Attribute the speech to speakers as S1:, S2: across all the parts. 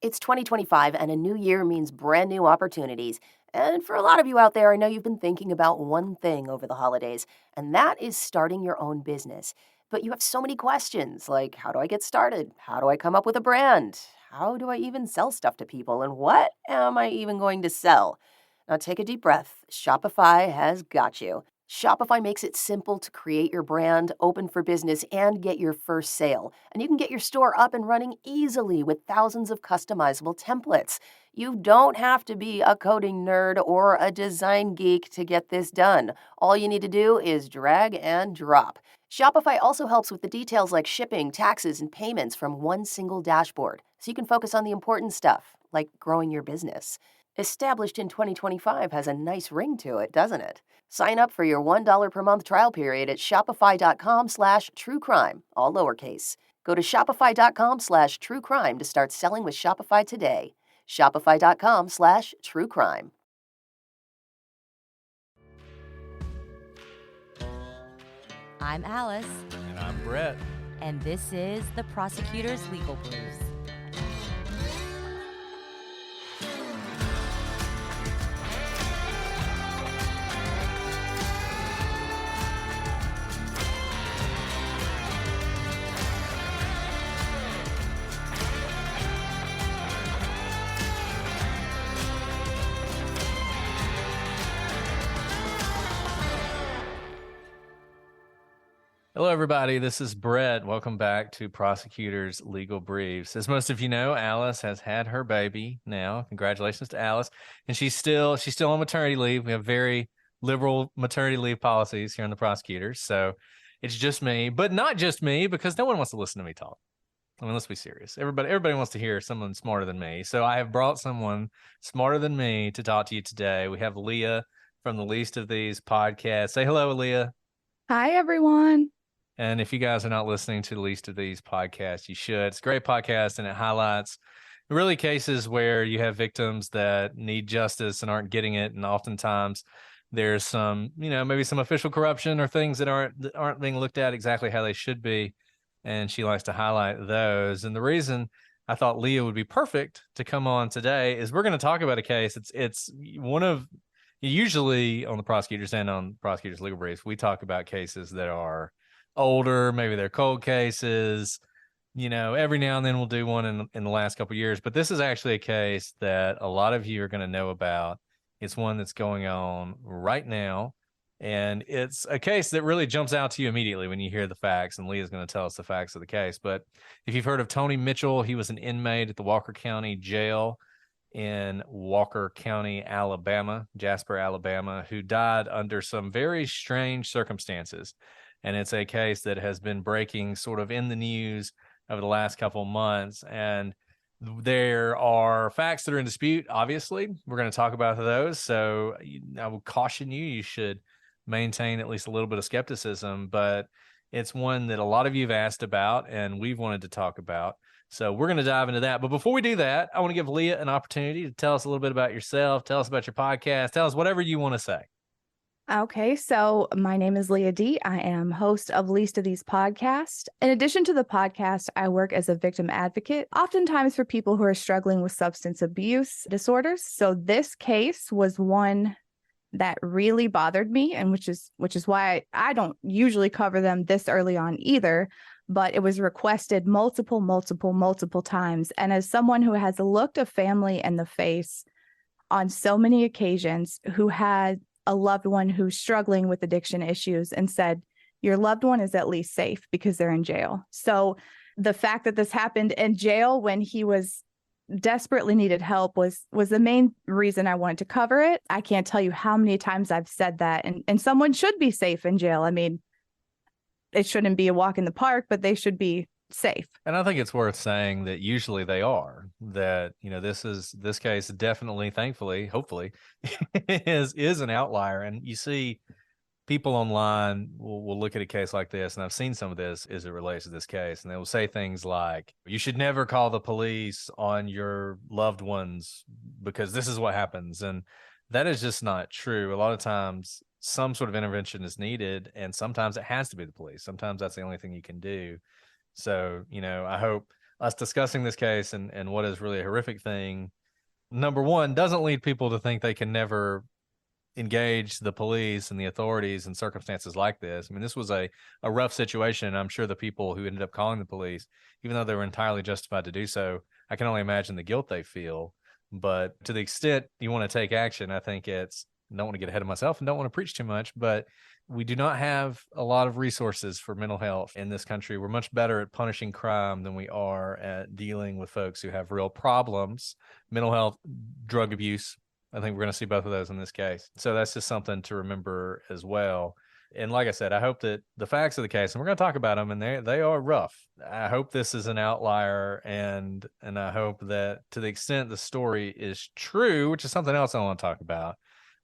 S1: It's 2025 and a new year means brand new opportunities. And for a lot of you out there, I know you've been thinking about one thing over the holidays, and that is starting your own business. But you have so many questions like how do I get started? How do I come up with a brand? How do I even sell stuff to people? And what am I even going to sell? Now take a deep breath. Shopify has got you. Shopify makes it simple to create your brand, open for business, and get your first sale. And you can get your store up and running easily with thousands of customizable templates. You don't have to be a coding nerd or a design geek to get this done. All you need to do is drag and drop. Shopify also helps with the details like shipping, taxes, and payments from one single dashboard, so you can focus on the important stuff, like growing your business. Established in 2025 has a nice ring to it, doesn't it? Sign up for your $1 per month trial period at shopify.com/truecrime, all lowercase. Go to shopify.com/truecrime to start selling with Shopify today. Shopify.com/truecrime.
S2: I'm Alice.
S3: And I'm Brett.
S2: And this is the Prosecutor's Legal Briefs.
S3: Hello, everybody. This is Brett. Welcome back to Prosecutors Legal Briefs. As most of you know, Alice has had her baby now. Congratulations to Alice. And she's still on maternity leave. We have very liberal maternity leave policies here on the prosecutors. So it's just me, but not just me, because no one wants to listen to me talk. I mean, let's be serious. Everybody wants to hear someone smarter than me. So I have brought someone smarter than me to talk to you today. We have Leah from the Least of These podcast. Say hello, Leah.
S4: Hi, everyone.
S3: And if you guys are not listening to the Least of These podcasts, you should. It's a great podcast, and it highlights really cases where you have victims that need justice and aren't getting it. And oftentimes there's some, maybe some official corruption or things that aren't being looked at exactly how they should be. And she likes to highlight those. And the reason I thought Leah would be perfect to come on today is we're going to talk about a case. It's one of, usually on the prosecutors and on prosecutors legal briefs, we talk about cases that are older, maybe they're cold cases. Every now and then we'll do one in the last couple of years, but this is actually a case that a lot of you are going to know about. It's one that's going on right now, and it's a case that really jumps out to you immediately when you hear the facts, and Leah's going to tell us the facts of the case. But if you've heard of Tony Mitchell, he was an inmate at the Walker County Jail in Walker County, Alabama, Jasper, Alabama, who died under some very strange circumstances. And it's a case that has been breaking sort of in the news over the last couple of months. And there are facts that are in dispute, obviously. We're going to talk about those. So I would caution you should maintain at least a little bit of skepticism. But it's one that a lot of you have asked about and we've wanted to talk about. So we're going to dive into that. But before we do that, I want to give Leah an opportunity to tell us a little bit about yourself, tell us about your podcast, tell us whatever you want to say.
S4: Okay, so my name is Leah Dee. I am host of Least of These podcast. In addition to the podcast, I work as a victim advocate, oftentimes for people who are struggling with substance abuse disorders. So this case was one that really bothered me, and which is why I don't usually cover them this early on either, but it was requested multiple times. And as someone who has looked a family in the face on so many occasions, who had a loved one who's struggling with addiction issues and said, your loved one is at least safe because they're in jail. So the fact that this happened in jail when he was desperately needed help was the main reason I wanted to cover it. I can't tell you how many times I've said that, and someone should be safe in jail. I mean, it shouldn't be a walk in the park, but they should be safe.
S3: And I think it's worth saying that usually they are, that, this case definitely, thankfully, hopefully is an outlier. And you see people online will look at a case like this, and I've seen some of this as it relates to this case, and they will say things like, you should never call the police on your loved ones because this is what happens. And that is just not true. A lot of times some sort of intervention is needed, and sometimes it has to be the police. Sometimes that's the only thing you can do. So, I hope us discussing this case and what is really a horrific thing, number one, doesn't lead people to think they can never engage the police and the authorities in circumstances like this. I mean, this was a rough situation. And I'm sure the people who ended up calling the police, even though they were entirely justified to do so, I can only imagine the guilt they feel. But to the extent you want to take action, I think it's, don't want to get ahead of myself and don't want to preach too much, but we do not have a lot of resources for mental health in this country. We're much better at punishing crime than we are at dealing with folks who have real problems, mental health, drug abuse. I think we're going to see both of those in this case. So that's just something to remember as well. And like I said, I hope that the facts of the case, and we're going to talk about them, and they are rough. I hope this is an outlier, and I hope that to the extent the story is true, which is something else I want to talk about,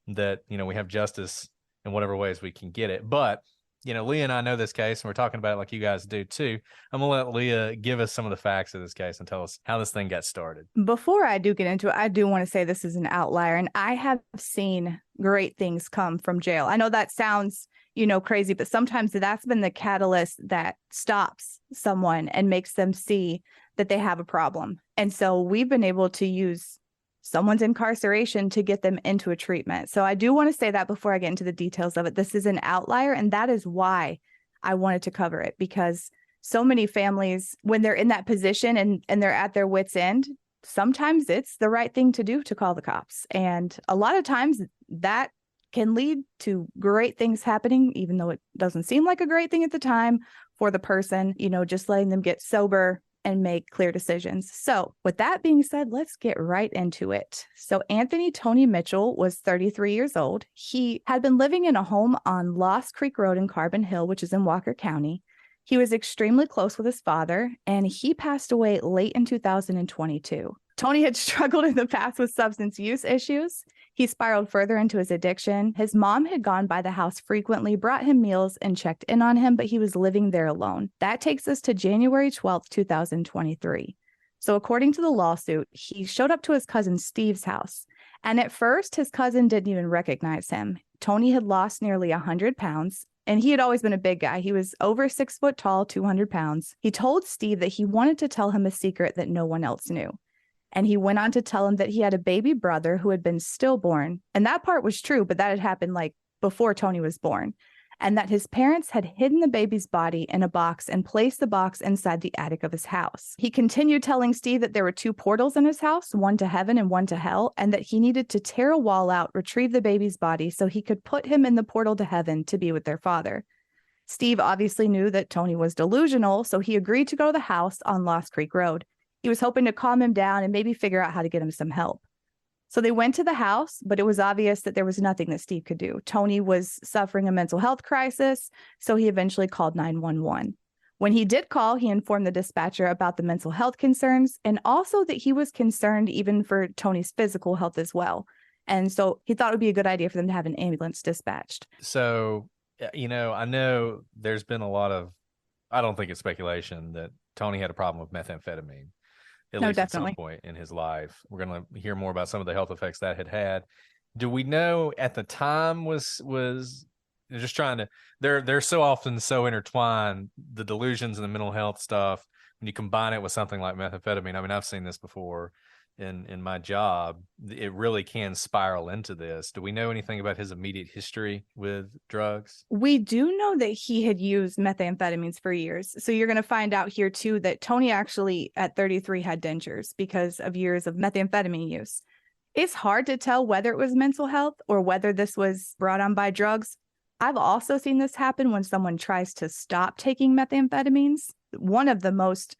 S3: that, you know, we have justice in whatever ways we can get it. But, you know, Leah and I know this case, and we're talking about it like you guys do too. I'm going to let Leah give us some of the facts of this case and tell us how this thing got started.
S4: Before I do get into it, I do want to say this is an outlier, and I have seen great things come from jail. I know that sounds, you know, crazy, but sometimes that's been the catalyst that stops someone and makes them see that they have a problem. And so we've been able to use someone's incarceration to get them into a treatment. So I do want to say that before I get into the details of it. This is an outlier, and that is why I wanted to cover it, because so many families, when they're in that position and they're at their wits' end, sometimes it's the right thing to do to call the cops. And a lot of times that can lead to great things happening, even though it doesn't seem like a great thing at the time for the person, you know, just letting them get sober and make clear decisions. So with that being said, let's get right into it. So Anthony Tony Mitchell was 33 years old. He had been living in a home on Lost Creek Road in Carbon Hill, which is in Walker County. He was extremely close with his father, and he passed away late in 2022. Tony had struggled in the past with substance use issues. He spiraled further into his addiction. His mom had gone by the house frequently, brought him meals, and checked in on him, but he was living there alone. That takes us to January 12th, 2023. So according to the lawsuit, he showed up to his cousin Steve's house. And at first, his cousin didn't even recognize him. Tony had lost nearly 100 pounds. And he had always been a big guy. He was over 6 foot tall, 200 pounds. He told Steve that he wanted to tell him a secret that no one else knew. And he went on to tell him that he had a baby brother who had been stillborn. And that part was true, but that had happened like before Tony was born. And that his parents had hidden the baby's body in a box and placed the box inside the attic of his house. He continued telling Steve that there were 2 portals in his house, one to heaven and one to hell, and that he needed to tear a wall out, retrieve the baby's body so he could put him in the portal to heaven to be with their father. Steve obviously knew that Tony was delusional, so he agreed to go to the house on Lost Creek Road. He was hoping to calm him down and maybe figure out how to get him some help. So they went to the house, but it was obvious that there was nothing that Steve could do. Tony was suffering a mental health crisis, so he eventually called 911. When he did call, he informed the dispatcher about the mental health concerns and also that he was concerned even for Tony's physical health as well. And so he thought it would be a good idea for them to have an ambulance dispatched.
S3: So, you know, I know there's been a lot of, I don't think it's speculation that Tony had a problem with methamphetamine. At least
S4: definitely.
S3: at some point in his life. We're going to hear more about some of the health effects that had. Do we know at the time was just trying to, they're so often so intertwined, the delusions and the mental health stuff, when you combine it with something like methamphetamine. I mean, I've seen this before in my job. It really can spiral into this. Do we know anything about his immediate history with drugs?
S4: We do know that he had used methamphetamines for years. So you're going to find out here too that Tony actually at 33 had dentures because of years of methamphetamine use. It's hard to tell whether it was mental health or whether this was brought on by drugs. I've also seen this happen when someone tries to stop taking methamphetamines. One of the most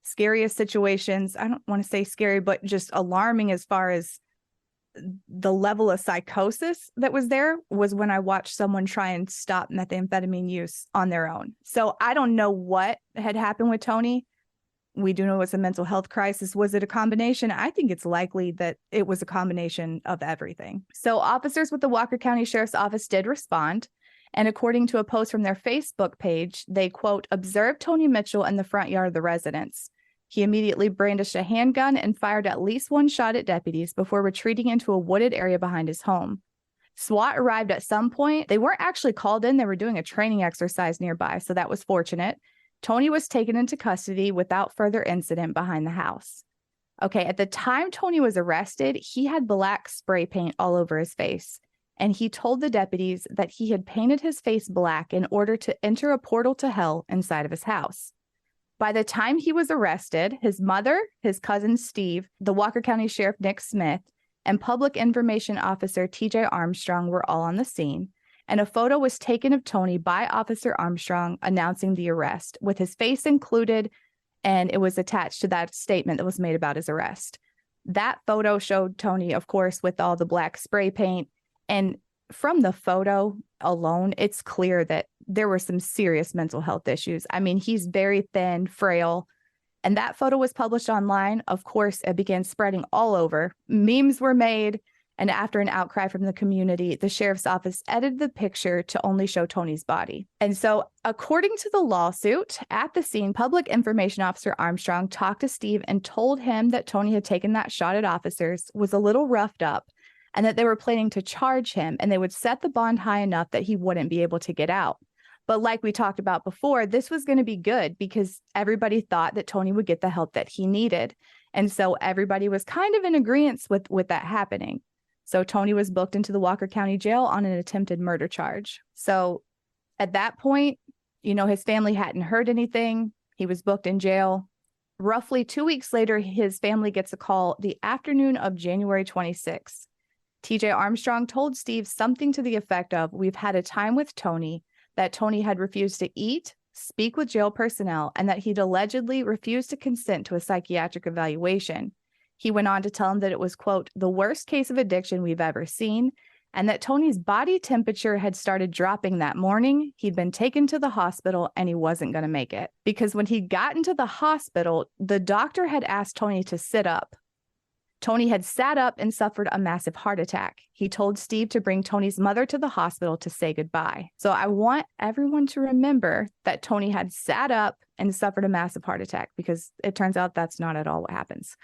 S4: scariest situations, I don't want to say scary, but just alarming as far as the level of psychosis that was there, was when I watched someone try and stop methamphetamine use on their own. So I don't know what had happened with Tony. We do know it's a mental health crisis. Was it a combination? I think it's likely that it was a combination of everything. So officers with the Walker County Sheriff's Office did respond. And according to a post from their Facebook page, they, quote, observed Tony Mitchell in the front yard of the residence. He immediately brandished a handgun and fired at least one shot at deputies before retreating into a wooded area behind his home. SWAT arrived at some point. They weren't actually called in. They were doing a training exercise nearby, so that was fortunate. Tony was taken into custody without further incident behind the house. Okay, at the time Tony was arrested, he had black spray paint all over his face. And he told the deputies that he had painted his face black in order to enter a portal to hell inside of his house. By the time he was arrested, his mother, his cousin Steve, the Walker County Sheriff Nick Smith, and Public Information Officer TJ Armstrong were all on the scene. And a photo was taken of Tony by Officer Armstrong announcing the arrest, with his face included, and it was attached to that statement that was made about his arrest. That photo showed Tony, of course, with all the black spray paint. And from the photo alone, it's clear that there were some serious mental health issues. I mean, he's very thin, frail, and that photo was published online. Of course, it began spreading all over. Memes were made, and after an outcry from the community, the sheriff's office edited the picture to only show Tony's body. And so, according to the lawsuit, at the scene, Public Information Officer Armstrong talked to Steve and told him that Tony had taken that shot at officers, was a little roughed up, and that they were planning to charge him, and they would set the bond high enough that he wouldn't be able to get out. But like we talked about before, this was going to be good because everybody thought that Tony would get the help that he needed. And so everybody was kind of in agreement with that happening. So Tony was booked into the Walker County Jail on an attempted murder charge. So at that point, his family hadn't heard anything. He was booked in jail. Roughly 2 weeks later, his family gets a call the afternoon of January 26th. TJ Armstrong told Steve something to the effect of, "We've had a time with Tony, that Tony had refused to eat, speak with jail personnel, and that he'd allegedly refused to consent to a psychiatric evaluation." He went on to tell him that it was, quote, "the worst case of addiction we've ever seen," and that Tony's body temperature had started dropping that morning. He'd been taken to the hospital and he wasn't going to make it. Because when he got into the hospital, the doctor had asked Tony to sit up. Tony had sat up and suffered a massive heart attack. He told Steve to bring Tony's mother to the hospital to say goodbye. So I want everyone to remember that Tony had sat up and suffered a massive heart attack, because it turns out that's not at all what happens.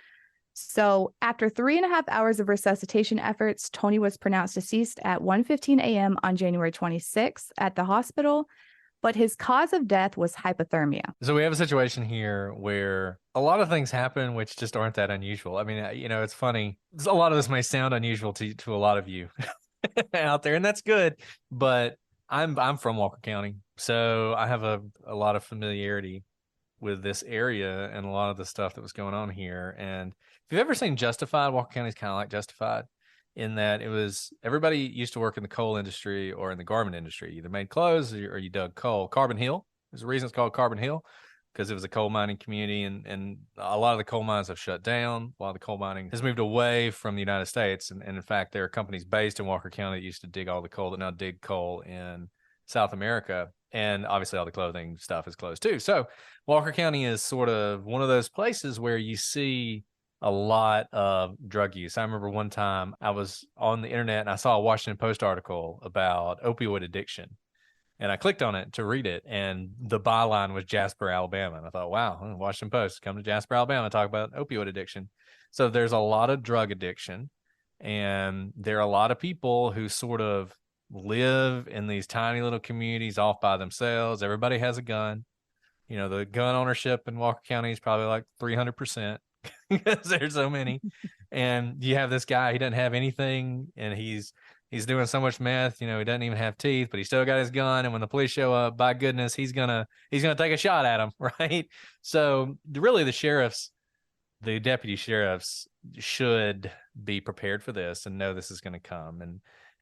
S4: So after 3.5 hours of resuscitation efforts, Tony was pronounced deceased at 1:15 a.m. on January 26th at the hospital, but his cause of death was hypothermia.
S3: So we have a situation here where a lot of things happen which just aren't that unusual. I mean, it's funny. A lot of this may sound unusual to a lot of you out there, and that's good. But I'm from Walker County, so I have a lot of familiarity with this area and a lot of the stuff that was going on here. And if you've ever seen Justified, Walker County is kind of like Justified, in that everybody used to work in the coal industry or in the garment industry. You either made clothes or you dug coal. Carbon Hill, there's a reason it's called Carbon Hill, because it was a coal mining community, and a lot of the coal mines have shut down. A lot of the coal mining has moved away from the United States. And in fact, there are companies based in Walker County that used to dig all the coal that now dig coal in South America. And obviously all the clothing stuff is closed too. So Walker County is sort of one of those places where you see a lot of drug use. I remember one time I was on the internet and I saw a Washington Post article about opioid addiction. And I clicked on it to read it, and the byline was Jasper, Alabama. And I thought, wow, Washington Post, come to Jasper, Alabama, talk about opioid addiction. So there's a lot of drug addiction, and there are a lot of people who sort of live in these tiny little communities off by themselves. Everybody has a gun. The gun ownership in Walker County is probably like 300%. Because there's so many. And you have this guy, he doesn't have anything, and he's doing so much meth, he doesn't even have teeth, but he still got his gun, and when the police show up, by goodness, he's gonna take a shot at him, right? So really the deputy sheriffs should be prepared for this and know this is going to come.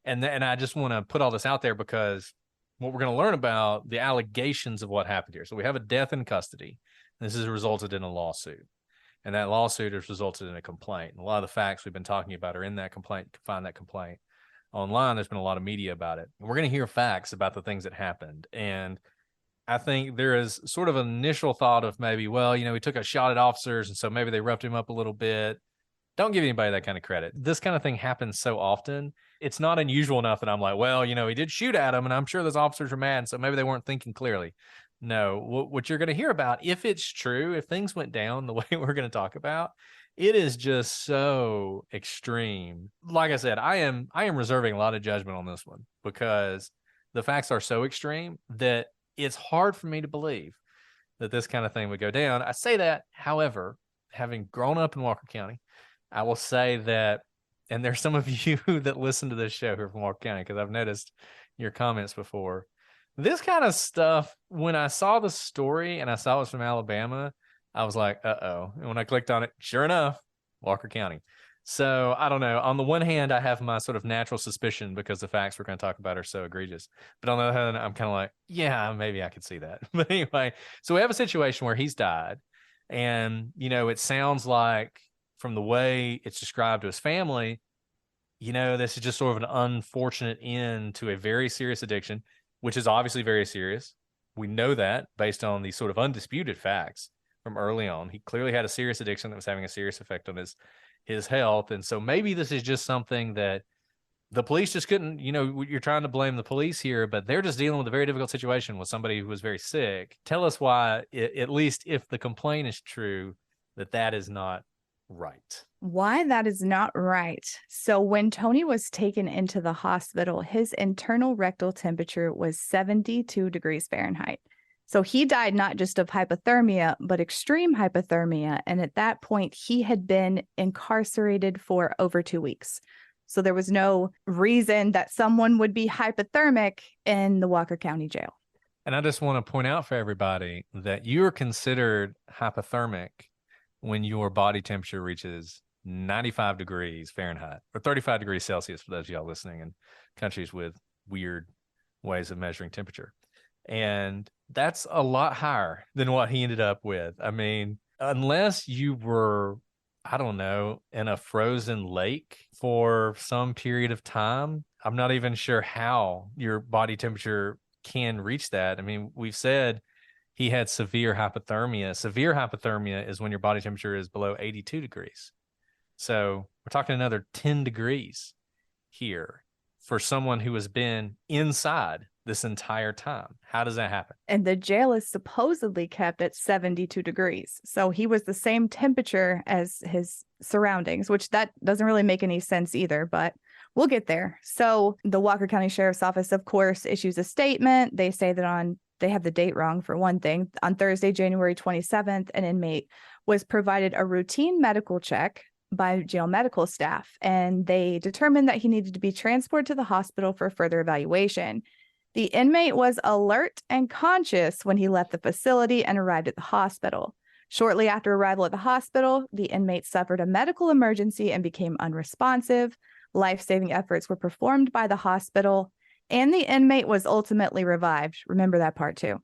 S3: And I just want to put all this out there, because what we're going to learn about the allegations of what happened here. So we have a death in custody. This has resulted in a lawsuit. And that lawsuit has resulted in a complaint. And a lot of the facts we've been talking about are in that complaint. You can find that complaint online. There's been a lot of media about it. And we're going to hear facts about the things that happened. And I think there is sort of an initial thought of maybe, well, he took a shot at officers, and so maybe they roughed him up a little bit. Don't give anybody that kind of credit. This kind of thing happens so often. It's not unusual enough that I'm like, well, he did shoot at him, and I'm sure those officers were mad, so maybe they weren't thinking clearly. No, what you're going to hear about, if it's true, if things went down the way we're going to talk about, it is just so extreme. Like I said, I am reserving a lot of judgment on this one, because the facts are so extreme that it's hard for me to believe that this kind of thing would go down. I say that, however, having grown up in Walker County, I will say that, and there's some of you that listen to this show who are from Walker County, because I've noticed your comments before. This kind of stuff, when I saw the story and I saw it was from Alabama, I was like, uh-oh. And when I clicked on it, sure enough, Walker County. So I don't know. On the one hand, I have my sort of natural suspicion because the facts we're going to talk about are so egregious. But on the other hand, I'm kind of like, yeah, maybe I could see that. But anyway, so we have a situation where he's died. And, it sounds like from the way it's described to his family, this is just sort of an unfortunate end to a very serious addiction, which is obviously very serious. We know that based on these sort of undisputed facts from early on. He clearly had a serious addiction that was having a serious effect on his health. And so maybe this is just something that the police just couldn't, you're trying to blame the police here, but they're just dealing with a very difficult situation with somebody who was very sick. Tell us why, at least if the complaint is true, that is not right.
S4: Why that is not right. So when Tony was taken into the hospital, his internal rectal temperature was 72 degrees Fahrenheit. So he died not just of hypothermia, but extreme hypothermia. And at that point, he had been incarcerated for over 2 weeks. So there was no reason that someone would be hypothermic in the Walker County Jail.
S3: And I just want to point out for everybody that you are considered hypothermic when your body temperature reaches 95 degrees Fahrenheit or 35 degrees Celsius for those of y'all listening in countries with weird ways of measuring temperature. And that's a lot higher than what he ended up with. I mean, unless you were, I don't know, in a frozen lake for some period of time, I'm not even sure how your body temperature can reach that. I mean, we've said he had severe hypothermia. Severe hypothermia is when your body temperature is below 82 degrees. So we're talking another 10 degrees here for someone who has been inside this entire time. How does that happen?
S4: And the jail is supposedly kept at 72 degrees. So he was the same temperature as his surroundings, which that doesn't really make any sense either, but we'll get there. So the Walker County Sheriff's Office, of course, issues a statement. They say that they have the date wrong for one thing. On Thursday, January 27th, an inmate was provided a routine medical check by jail medical staff, and they determined that he needed to be transported to the hospital for further evaluation. The inmate was alert and conscious when he left the facility and arrived at the hospital. Shortly after arrival at the hospital, the inmate suffered a medical emergency and became unresponsive. Life-saving efforts were performed by the hospital, and the inmate was ultimately revived. Remember that part too.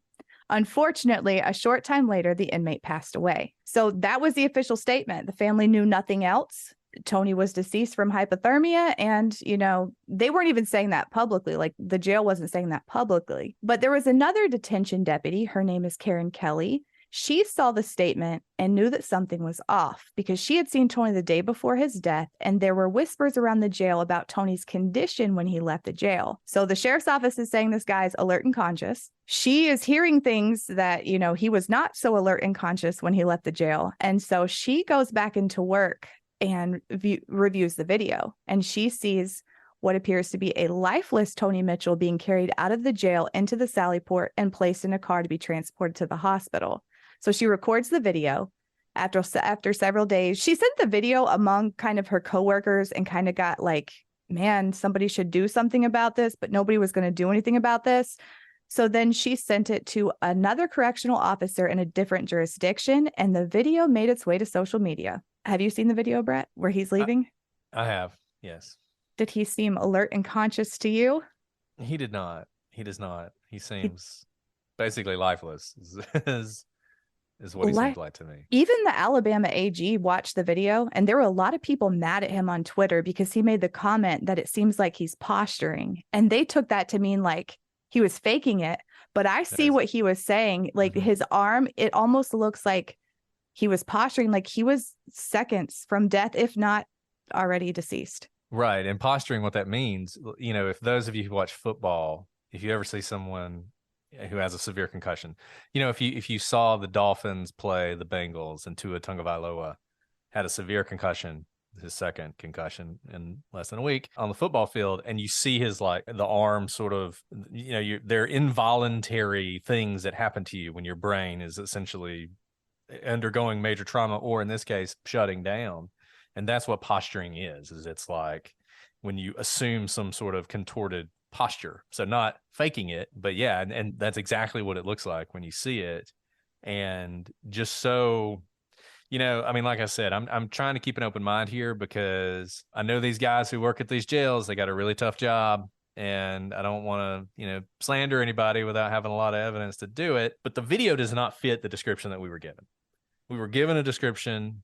S4: Unfortunately, a short time later, the inmate passed away. So that was the official statement. The family knew nothing else. Tony was deceased from hypothermia, and, they weren't even saying that publicly. Like, the jail wasn't saying that publicly. But there was another detention deputy. Her name is Karen Kelly. She saw the statement and knew that something was off because she had seen Tony the day before his death, and there were whispers around the jail about Tony's condition when he left the jail. So the sheriff's office is saying this guy's alert and conscious. She is hearing things that, he was not so alert and conscious when he left the jail. And so she goes back into work and reviews the video, and she sees what appears to be a lifeless Tony Mitchell being carried out of the jail into the Sallyport and placed in a car to be transported to the hospital. So she records the video. After several days, she sent the video among kind of her coworkers and kind of got like, man, somebody should do something about this, but nobody was going to do anything about this. So then she sent it to another correctional officer in a different jurisdiction, and the video made its way to social media. Have you seen the video, Brett, where he's leaving?
S3: I have, yes.
S4: Did he seem alert and conscious to you?
S3: He did not. He does not. He seems basically lifeless. Is what he seems like to me.
S4: Even the Alabama AG watched the video, and there were a lot of people mad at him on Twitter because he made the comment that it seems like he's posturing. And they took that to mean like he was faking it. But I see what he was saying. Like his arm, it almost looks like he was posturing, like he was seconds from death, if not already deceased.
S3: Right. And posturing, what that means, if those of you who watch football, if you ever see someone who has a severe concussion, if you saw the Dolphins play the Bengals and Tua Tagovailoa had a severe concussion, his second concussion in less than a week on the football field. And you see his, like, the arm sort of, they're involuntary things that happen to you when your brain is essentially undergoing major trauma, or in this case, shutting down. And that's what posturing is it's like when you assume some sort of contorted posture. So not faking it, but yeah. And that's exactly what it looks like when you see it. And just so, I mean, like I said, I'm trying to keep an open mind here, because I know these guys who work at these jails, they got a really tough job, and I don't want to, slander anybody without having a lot of evidence to do it. But the video does not fit the description that we were given. We were given a description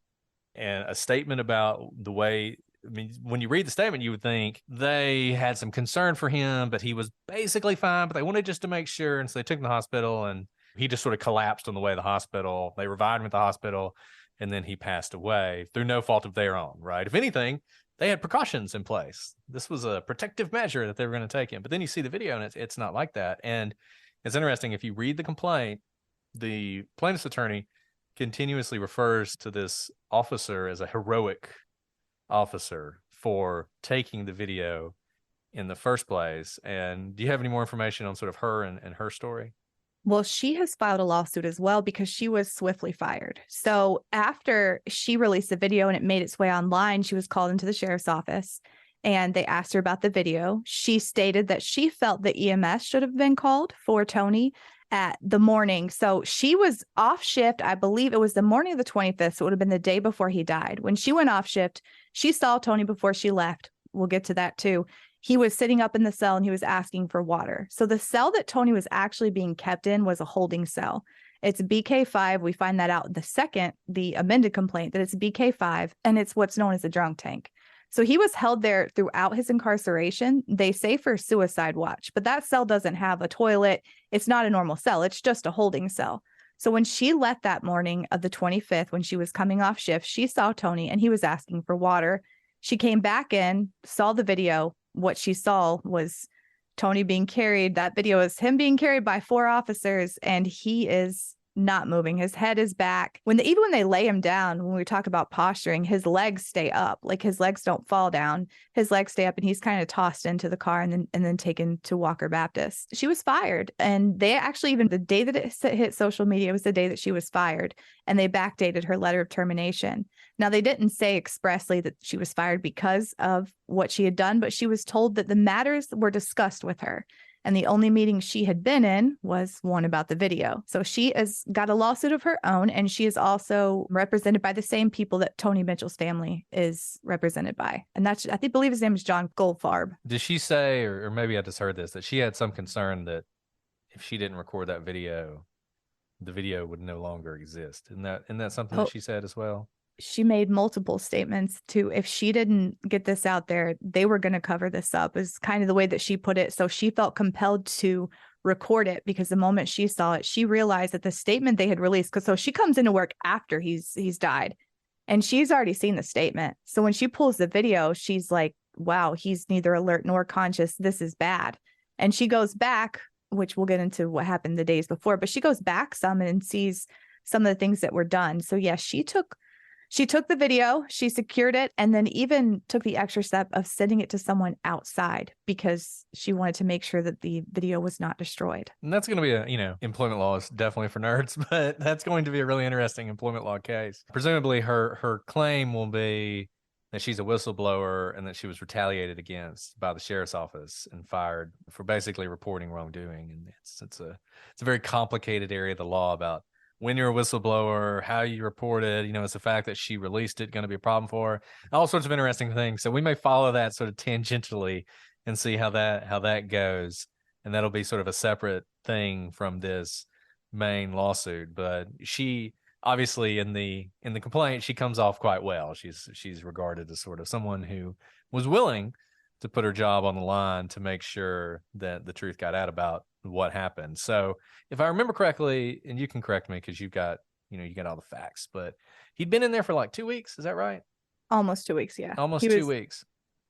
S3: and a statement about the way, I mean, when you read the statement, you would think they had some concern for him, but he was basically fine, but they wanted just to make sure. And so they took him to the hospital, and he just sort of collapsed on the way to the hospital. They revived him at the hospital, and then he passed away through no fault of their own, right? If anything, they had precautions in place. This was a protective measure that they were going to take him. But then you see the video, and it's not like that. And it's interesting, if you read the complaint, the plaintiff's attorney continuously refers to this officer as a heroic officer for taking the video in the first place. And do you have any more information on sort of her and her story?
S4: Well, she has filed a lawsuit as well because she was swiftly fired. So after she released the video and it made its way online, she was called into the sheriff's office and they asked her about the video. She stated that she felt the EMS should have been called for Tony at the morning. So she was off shift. I believe it was the morning of the 25th. So it would have been the day before he died. When she went off shift, she saw Tony before she left. We'll get to that too. He was sitting up in the cell and he was asking for water. So the cell that Tony was actually being kept in was a holding cell. It's BK5. We find that out the amended complaint, that it's BK5, and it's what's known as a drunk tank. So he was held there throughout his incarceration. They say for suicide watch, but that cell doesn't have a toilet. It's not a normal cell. It's just a holding cell. So when she left that morning of the 25th, when she was coming off shift, she saw Tony and he was asking for water. She came back in, saw the video. What she saw was Tony being carried. That video is him being carried by 4 officers, and he is not moving. His head is back. Even when they lay him down, when we talk about posturing, his legs stay up. Like, his legs don't fall down. His legs stay up, and he's kind of tossed into the car and then taken to Walker Baptist. She was fired, and they actually, even the day that it hit social media was the day that she was fired, and they backdated her letter of termination. Now, they didn't say expressly that she was fired because of what she had done, but she was told that the matters were discussed with her. And the only meeting she had been in was one about the video. So she has got a lawsuit of her own, and she is also represented by the same people that Tony Mitchell's family is represented by. And I believe his name is John Goldfarb.
S3: Did she say, or maybe I just heard this, that she had some concern that if she didn't record that video, the video would no longer exist? Isn't that something that she said as well?
S4: She made multiple statements to, if she didn't get this out there, they were going to cover this up, is kind of the way that she put it. So she felt compelled to record it, because the moment she saw it, she realized that the statement they had released, so she comes into work after he's died, and she's already seen the statement. So when she pulls the video, she's like, wow, he's neither alert nor conscious. This is bad. And she goes back, which we'll get into what happened the days before, but she goes back some and sees some of the things that were done. So yes, she took the video, she secured it, and then even took the extra step of sending it to someone outside, because she wanted to make sure that the video was not destroyed.
S3: And that's going to be employment law is definitely for nerds, but that's going to be a really interesting employment law case. Presumably her claim will be that she's a whistleblower and that she was retaliated against by the sheriff's office and fired for basically reporting wrongdoing. And it's a very complicated area of the law about when you're a whistleblower, how you report it. It's the fact that she released it going to be a problem for her. All sorts of interesting things. So we may follow that sort of tangentially and see how that goes. And that'll be sort of a separate thing from this main lawsuit. But she obviously in the complaint, she comes off quite well. She's regarded as sort of someone who was willing to put her job on the line to make sure that the truth got out about what happened. So if I remember correctly, and you can correct me because you got all the facts, but he'd been in there for like 2 weeks. Is that right?
S4: Almost 2 weeks. Yeah.
S3: Almost 2 weeks.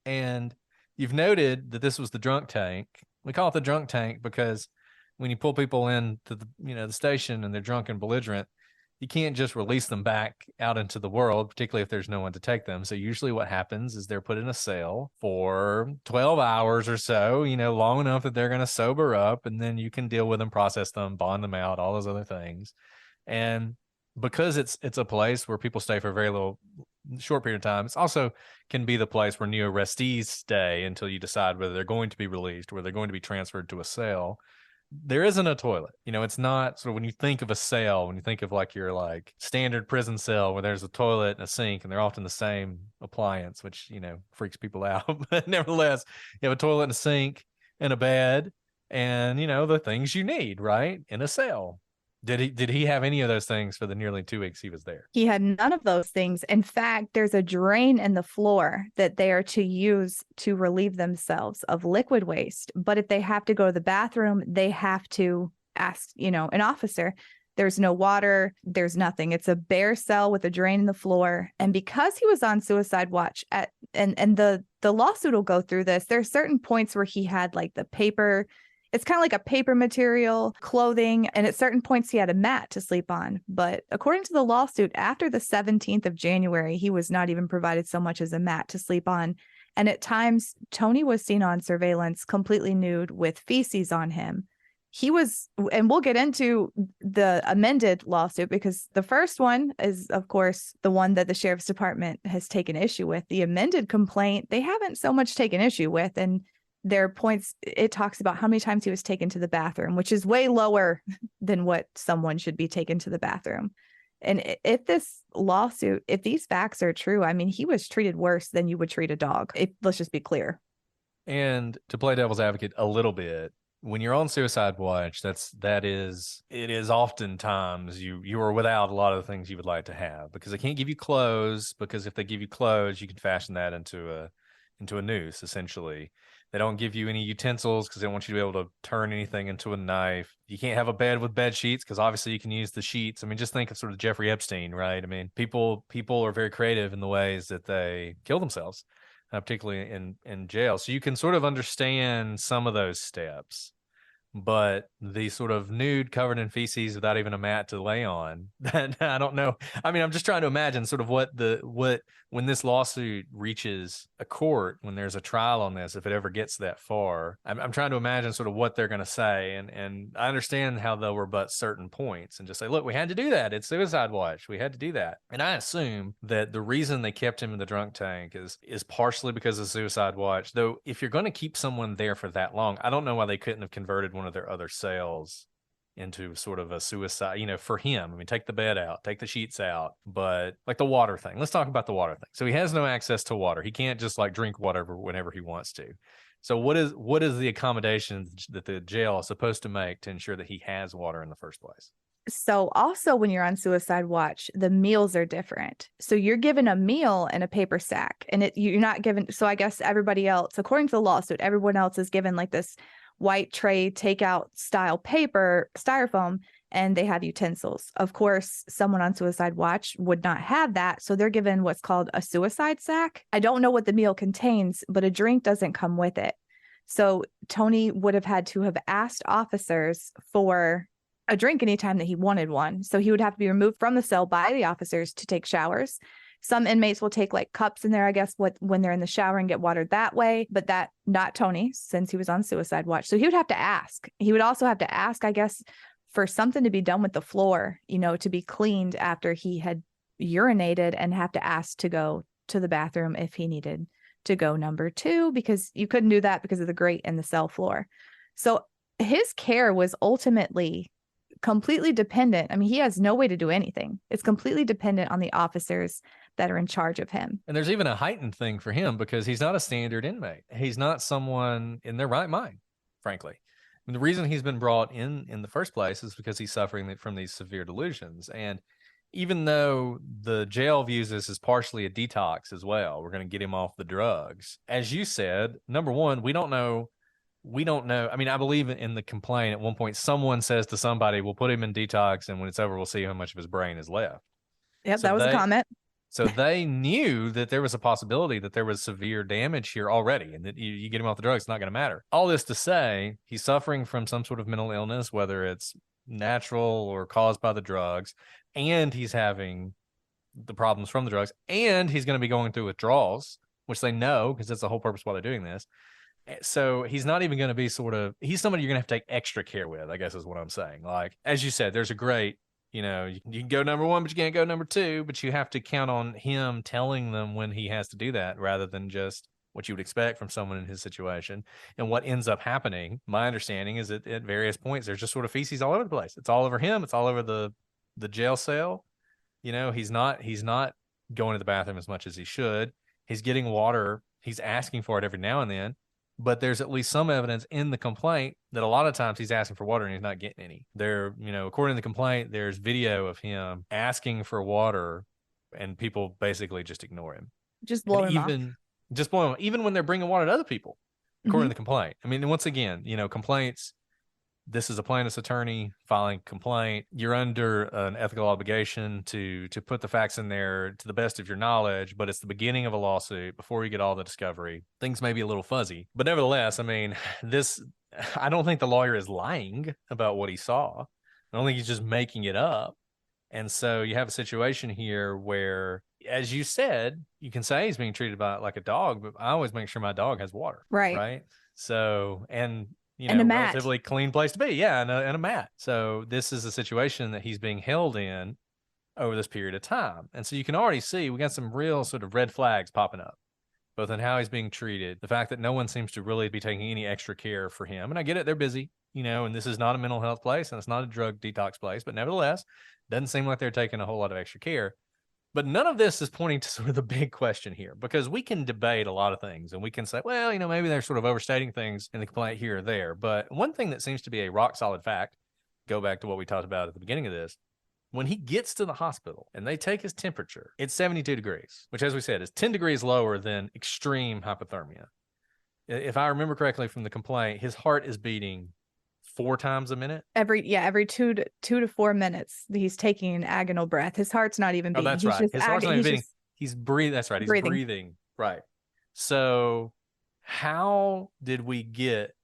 S3: And you've noted that this was the drunk tank. We call it the drunk tank because when you pull people into the station and they're drunk and belligerent, you can't just release them back out into the world, particularly if there's no one to take them. So usually what happens is they're put in a cell for 12 hours or so, long enough that they're going to sober up, and then you can deal with them, process them, bond them out, all those other things. And because it's a place where people stay for a very little short period of time, it's also can be the place where new arrestees stay until you decide whether they're going to be released, whether they're going to be transferred to a cell. There isn't a toilet. It's not sort of when you think of a cell, when you think of like your like standard prison cell where there's a toilet and a sink and they're often the same appliance, which, freaks people out. But nevertheless, you have a toilet and a sink and a bed and, the things you need, right? In a cell. Did he have any of those things for the nearly 2 weeks he was there?
S4: He had none of those things. In fact, there's a drain in the floor that they are to use to relieve themselves of liquid waste. But if they have to go to the bathroom, they have to ask, an officer. There's no water. There's nothing. It's a bare cell with a drain in the floor. And because he was on suicide watch and the lawsuit will go through this, there are certain points where he had like the paper. It's kind of like a paper material, clothing, and at certain points he had a mat to sleep on. But according to the lawsuit, after the 17th of January, he was not even provided so much as a mat to sleep on. And at times, Tony was seen on surveillance completely nude with feces on him. He was, and we'll get into the amended lawsuit because the first one is, of course, the one that the sheriff's department has taken issue with. The amended complaint, they haven't so much taken issue with. And there are points, it talks about how many times he was taken to the bathroom, which is way lower than what someone should be taken to the bathroom. And if this lawsuit, if these facts are true, I mean, he was treated worse than you would treat a dog. Let's just be clear.
S3: And to play devil's advocate a little bit, when you're on suicide watch, it is oftentimes you are without a lot of the things you would like to have because they can't give you clothes, because if they give you clothes, you can fashion that into a noose, essentially. They don't give you any utensils because they don't want you to be able to turn anything into a knife. You can't have a bed with bed sheets because obviously you can use the sheets. I mean, just think of sort of Jeffrey Epstein, right? I mean, people are very creative in the ways that they kill themselves, particularly in jail. So you can sort of understand some of those steps. But the sort of nude covered in feces without even a mat to lay on, that I don't know. I mean, I'm just trying to imagine sort of what when this lawsuit reaches a court, when there's a trial on this, if it ever gets that far, I'm trying to imagine sort of what they're going to say. And I understand how they'll rebut certain points and just say, look, we had to do that. It's suicide watch. We had to do that. And I assume that the reason they kept him in the drunk tank is partially because of suicide watch. Though if you're going to keep someone there for that long, I don't know why they couldn't have converted one of their other cells into sort of a suicide, for him. I mean, take the bed out, take the sheets out, but like the water thing. Let's talk about the water thing. So he has no access to water. He can't just like drink whatever whenever he wants to. So what is the accommodation that the jail is supposed to make to ensure that he has water in the first place?
S4: So also when you're on suicide watch, the meals are different. So you're given a meal in a paper sack and you're not given. So I guess everybody else, according to the lawsuit, everyone else is given like this white tray takeout style paper, styrofoam, and they have utensils. Of course, someone on suicide watch would not have that. So they're given what's called a suicide sack. I don't know what the meal contains, but a drink doesn't come with it. So Tony would have had to have asked officers for a drink anytime that he wanted one. So he would have to be removed from the cell by the officers to take showers. Some inmates will take like cups in there, I guess, when they're in the shower and get watered that way, but that not Tony, since he was on suicide watch. So he would have to ask. He would also have to ask, I guess, for something to be done with the floor, to be cleaned after he had urinated, and have to ask to go to the bathroom if he needed to go number 2, because you couldn't do that because of the grate in the cell floor. So his care was ultimately completely dependent. I mean, he has no way to do anything. It's completely dependent on the officers that are in charge of him.
S3: And there's even a heightened thing for him because he's not a standard inmate. He's not someone in their right mind, frankly. I mean, the reason he's been brought in the first place is because he's suffering from these severe delusions. And even though the jail views this as partially a detox as well, we're going to get him off the drugs. As you said, number one, we don't know. I mean, I believe in the complaint at one point, someone says to somebody, we'll put him in detox, and when it's over, we'll see how much of his brain is left.
S4: Yep, that was a comment.
S3: So they knew that there was a possibility that there was severe damage here already, and that you get him off the drugs, it's not going to matter. All this to say, he's suffering from some sort of mental illness, whether it's natural or caused by the drugs, and he's having the problems from the drugs, and he's going to be going through withdrawals, which they know because that's the whole purpose why they're doing this. So he's not even going to be he's somebody you're going to have to take extra care with, I guess is what I'm saying. Like, as you said, there's a great, you can go number one, but you can't go number two, but you have to count on him telling them when he has to do that rather than just what you would expect from someone in his situation. And what ends up happening, my understanding is that at various points, there's just sort of feces all over the place. It's all over him. It's all over the jail cell. He's not going to the bathroom as much as he should. He's getting water. He's asking for it every now and then. But there's at least some evidence in the complaint that a lot of times he's asking for water and he's not getting any. According to the complaint, there's video of him asking for water and people basically just ignore him.
S4: Just blow him off.
S3: Just blow him off. Even when they're bringing water to other people, according to the complaint. I mean, once again, complaints, this is a plaintiff's attorney filing a complaint. You're under an ethical obligation to put the facts in there to the best of your knowledge, but it's the beginning of a lawsuit before you get all the discovery. Things may be a little fuzzy, but nevertheless, I mean, I don't think the lawyer is lying about what he saw. I don't think he's just making it up. And so you have a situation here where, as you said, you can say he's being treated like a dog, but I always make sure my dog has water.
S4: Right.
S3: So, and a relatively clean place to be. Yeah, and a mat. So this is a situation that he's being held in over this period of time. And so you can already see we got some real sort of red flags popping up, both in how he's being treated, the fact that no one seems to really be taking any extra care for him. And I get it, they're busy, and this is not a mental health place and it's not a drug detox place, but nevertheless, doesn't seem like they're taking a whole lot of extra care. But none of this is pointing to sort of the big question here, because we can debate a lot of things and we can say, well, maybe they're sort of overstating things in the complaint here or there. But one thing that seems to be a rock solid fact, go back to what we talked about at the beginning of this, when he gets to the hospital and they take his temperature, it's 72 degrees, which, as we said, is 10 degrees lower than extreme hypothermia. If I remember correctly from the complaint, his heart is beating 4 times a minute.
S4: Every 2 to 4 minutes, he's taking an agonal breath. His heart's not even beating.
S3: Oh, that's right. His heart's not even beating. He's breathing. That's right. He's breathing. Right. So how did we get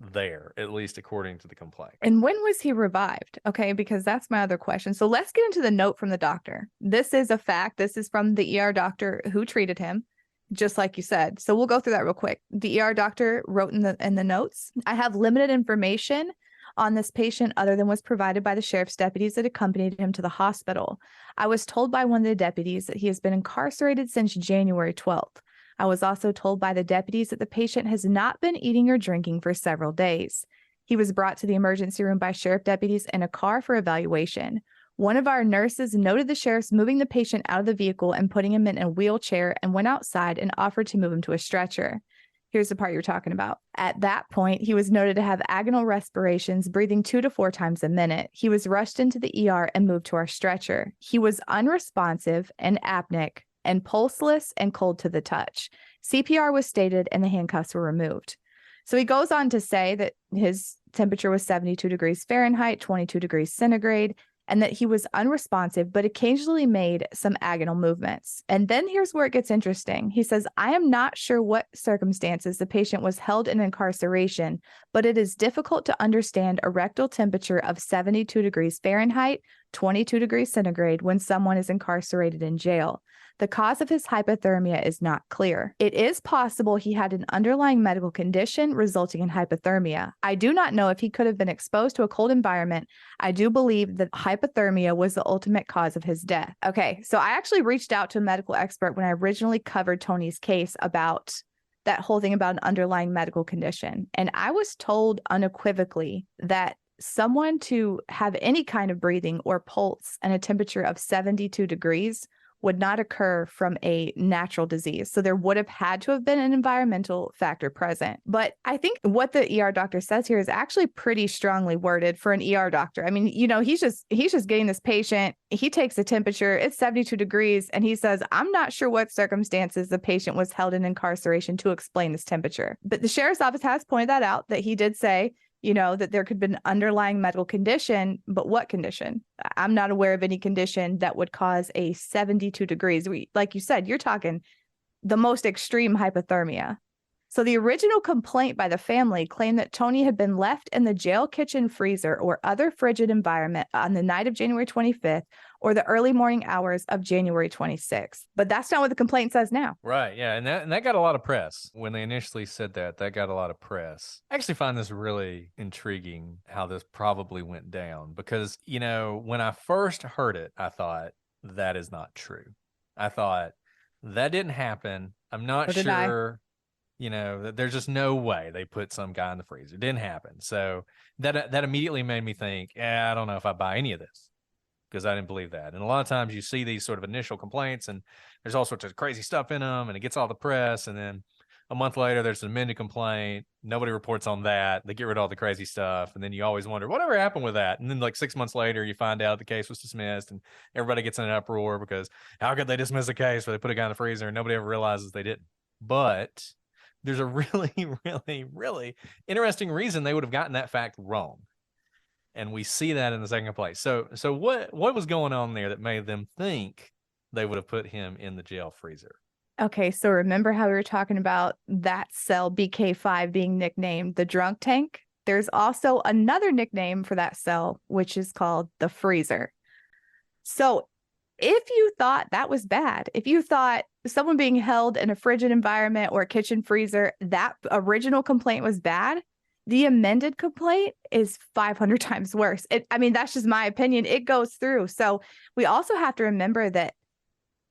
S3: there, at least according to the complaint?
S4: And when was he revived? Okay, because that's my other question. So let's get into the note from the doctor. This is a fact. This is from the ER doctor who treated him, just like you said. So we'll go through that real quick. The ER doctor wrote in the notes, I have limited information on this patient other than was provided by the sheriff's deputies that accompanied him to the hospital. I was told by one of the deputies that he has been incarcerated since January 12th. I was also told by the deputies that the patient has not been eating or drinking for several days. He was brought to the emergency room by sheriff deputies in a car for evaluation. One of our nurses noted the sheriff's moving the patient out of the vehicle and putting him in a wheelchair and went outside and offered to move him to a stretcher. Here's the part you're talking about. At that point, he was noted to have agonal respirations, breathing 2 to 4 times a minute. He was rushed into the ER and moved to our stretcher. He was unresponsive and apneic and pulseless and cold to the touch. CPR was stated and the handcuffs were removed. So he goes on to say that his temperature was 72 degrees Fahrenheit, 22 degrees centigrade, and that he was unresponsive, but occasionally made some agonal movements. And then here's where it gets interesting. He says, I am not sure what circumstances the patient was held in incarceration, but it is difficult to understand a rectal temperature of 72 degrees Fahrenheit, 22 degrees centigrade when someone is incarcerated in jail. The cause of his hypothermia is not clear. It is possible he had an underlying medical condition resulting in hypothermia. I do not know if he could have been exposed to a cold environment. I do believe that hypothermia was the ultimate cause of his death. Okay, so I actually reached out to a medical expert when I originally covered Tony's case about that whole thing about an underlying medical condition. And I was told unequivocally that someone to have any kind of breathing or pulse and a temperature of 72 degrees would not occur from a natural disease. So there would have had to have been an environmental factor present. But I think what the ER doctor says here is actually pretty strongly worded for an ER doctor. I mean, he's just getting this patient. He takes a temperature, it's 72 degrees, and he says, I'm not sure what circumstances the patient was held in incarceration to explain this temperature. But the sheriff's office has pointed that out, that he did say, that there could be an underlying medical condition, but what condition? I'm not aware of any condition that would cause a 72 degrees. Like you said, you're talking the most extreme hypothermia. So the original complaint by the family claimed that Tony had been left in the jail kitchen freezer or other frigid environment on the night of January 25th or the early morning hours of January 26th. But that's not what the complaint says now.
S3: Right. Yeah. And that got a lot of press. When they initially said that got a lot of press. I actually find this really intriguing how this probably went down because, when I first heard it, I thought that is not true. I thought that didn't happen. I'm not sure. There's just no way they put some guy in the freezer. It didn't happen. So that immediately made me think, I don't know if I buy any of this because I didn't believe that. And a lot of times you see these sort of initial complaints and there's all sorts of crazy stuff in them and it gets all the press. And then a month later, there's an amended complaint. Nobody reports on that. They get rid of all the crazy stuff. And then you always wonder, whatever happened with that? And then like 6 months later, you find out the case was dismissed and everybody gets in an uproar because how could they dismiss a case where they put a guy in the freezer and nobody ever realizes they didn't? But there's a really, really, really interesting reason they would have gotten that fact wrong. And we see that in the second place. So what was going on there that made them think they would have put him in the jail freezer?
S4: Okay, so remember how we were talking about that cell BK5 being nicknamed the drunk tank? There's also another nickname for that cell, which is called the freezer. So if you thought that was bad, if you thought someone being held in a frigid environment or a kitchen freezer, that original complaint was bad, the amended complaint is 500 times worse. That's just my opinion. It goes through. So we also have to remember that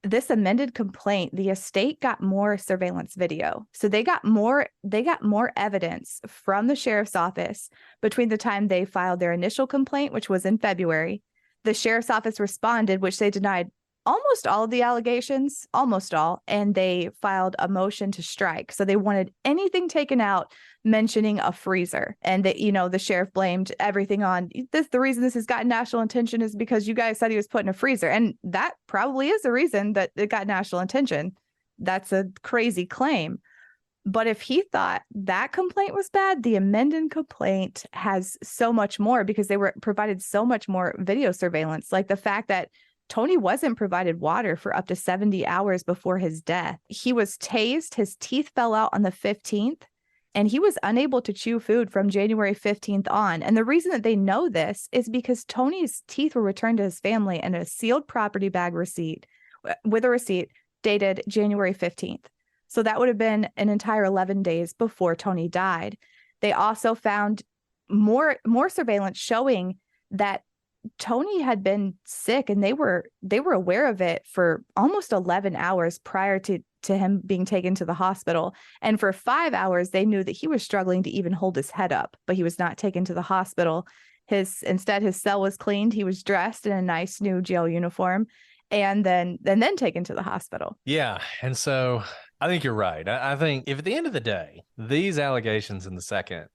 S4: this amended complaint, the estate got more surveillance video. So they got more evidence from the sheriff's office between the time they filed their initial complaint, which was in February. The sheriff's office responded, which they denied almost all of the allegations, almost all, and they filed a motion to strike. So they wanted anything taken out mentioning a freezer. And that, the sheriff blamed everything on this. The reason this has gotten national attention is because you guys said he was put in a freezer. And that probably is the reason that it got national attention. That's a crazy claim. But if he thought that complaint was bad, the amended complaint has so much more because they were provided so much more video surveillance, like the fact that Tony wasn't provided water for up to 70 hours before his death. He was tased, his teeth fell out on the 15th, and he was unable to chew food from January 15th on. And the reason that they know this is because Tony's teeth were returned to his family in a sealed property bag receipt with a receipt dated January 15th. So that would have been an entire 11 days before Tony died. They also found more surveillance showing that Tony had been sick and they were aware of it for almost 11 hours prior to him being taken to the hospital. And for 5 hours, they knew that he was struggling to even hold his head up, but he was not taken to the hospital. Instead, his cell was cleaned. He was dressed in a nice new jail uniform and then taken to the hospital.
S3: Yeah. And so I think you're right. I think if at the end of the day, these allegations in the second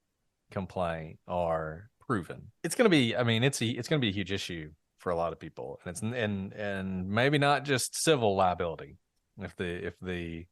S3: complaint are proven, it's going to be, it's going to be a huge issue for a lot of people. And it's, and maybe not just civil liability if the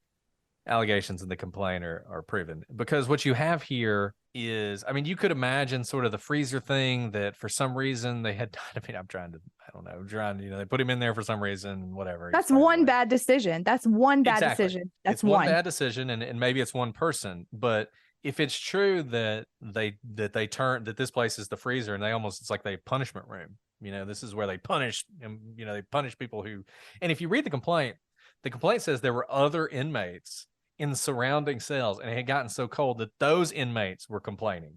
S3: allegations in the complaint are proven, because what you have here is, you could imagine sort of the freezer thing that for some reason they had done. They put him in there for some reason, whatever.
S4: That's one bad decision. That's one bad decision. That's
S3: one bad decision. And maybe it's one person, but if it's true that this place is the freezer and it's like they punishment room, this is where they punish, they punish people who, and if you read the complaint says there were other inmates in the surrounding cells and it had gotten so cold that those inmates were complaining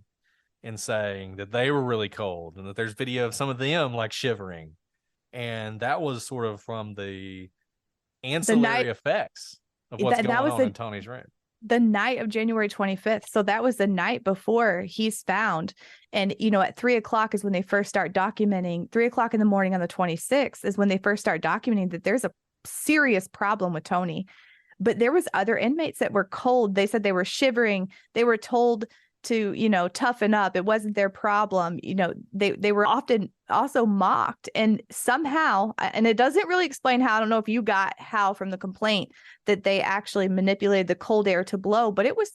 S3: and saying that they were really cold and that there's video of some of them like shivering. And that was sort of from the ancillary effects of what's going on in Tony's room.
S4: The night of January 25th. So that was the night before he's found. And, at 3:00 is when they first start documenting, 3:00 in the morning on the 26th is when they first start documenting that there's a serious problem with Tony. But there was other inmates that were cold. They said they were shivering. They were told to, toughen up. It wasn't their problem. They were often also mocked. And somehow, and it doesn't really explain how, I don't know if you got how from the complaint that they actually manipulated the cold air to blow, but it was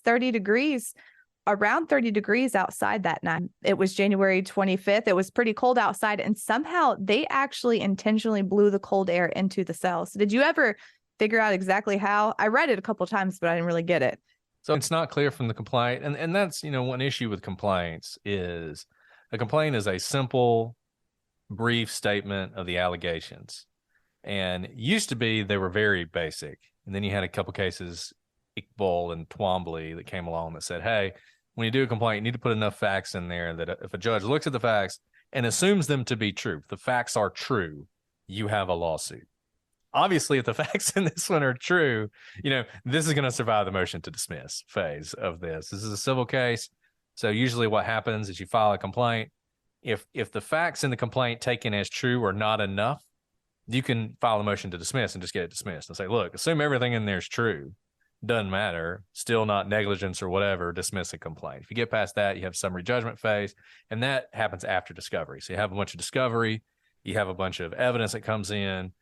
S4: around 30 degrees outside that night. It was January 25th. It was pretty cold outside. And somehow they actually intentionally blew the cold air into the cells. Did you ever figure out exactly how? I read it a couple of times, but I didn't really get it.
S3: So it's not clear from the complaint. And that's, one issue with complaints is a complaint is a simple, brief statement of the allegations. And used to be they were very basic. And then you had a couple cases, Iqbal and Twombly, that came along that said, hey, when you do a complaint, you need to put enough facts in there that if a judge looks at the facts and assumes them to be true, if the facts are true, you have a lawsuit. Obviously, if the facts in this one are true, this is going to survive the motion to dismiss phase of this. This is a civil case. So usually what happens is you file a complaint. If the facts in the complaint taken as true are not enough, you can file a motion to dismiss and just get it dismissed and say, look, assume everything in there is true. Doesn't matter. Still not negligence or whatever. Dismiss a complaint. If you get past that, you have summary judgment phase, and that happens after discovery. So you have a bunch of discovery. You have a bunch of evidence that comes in.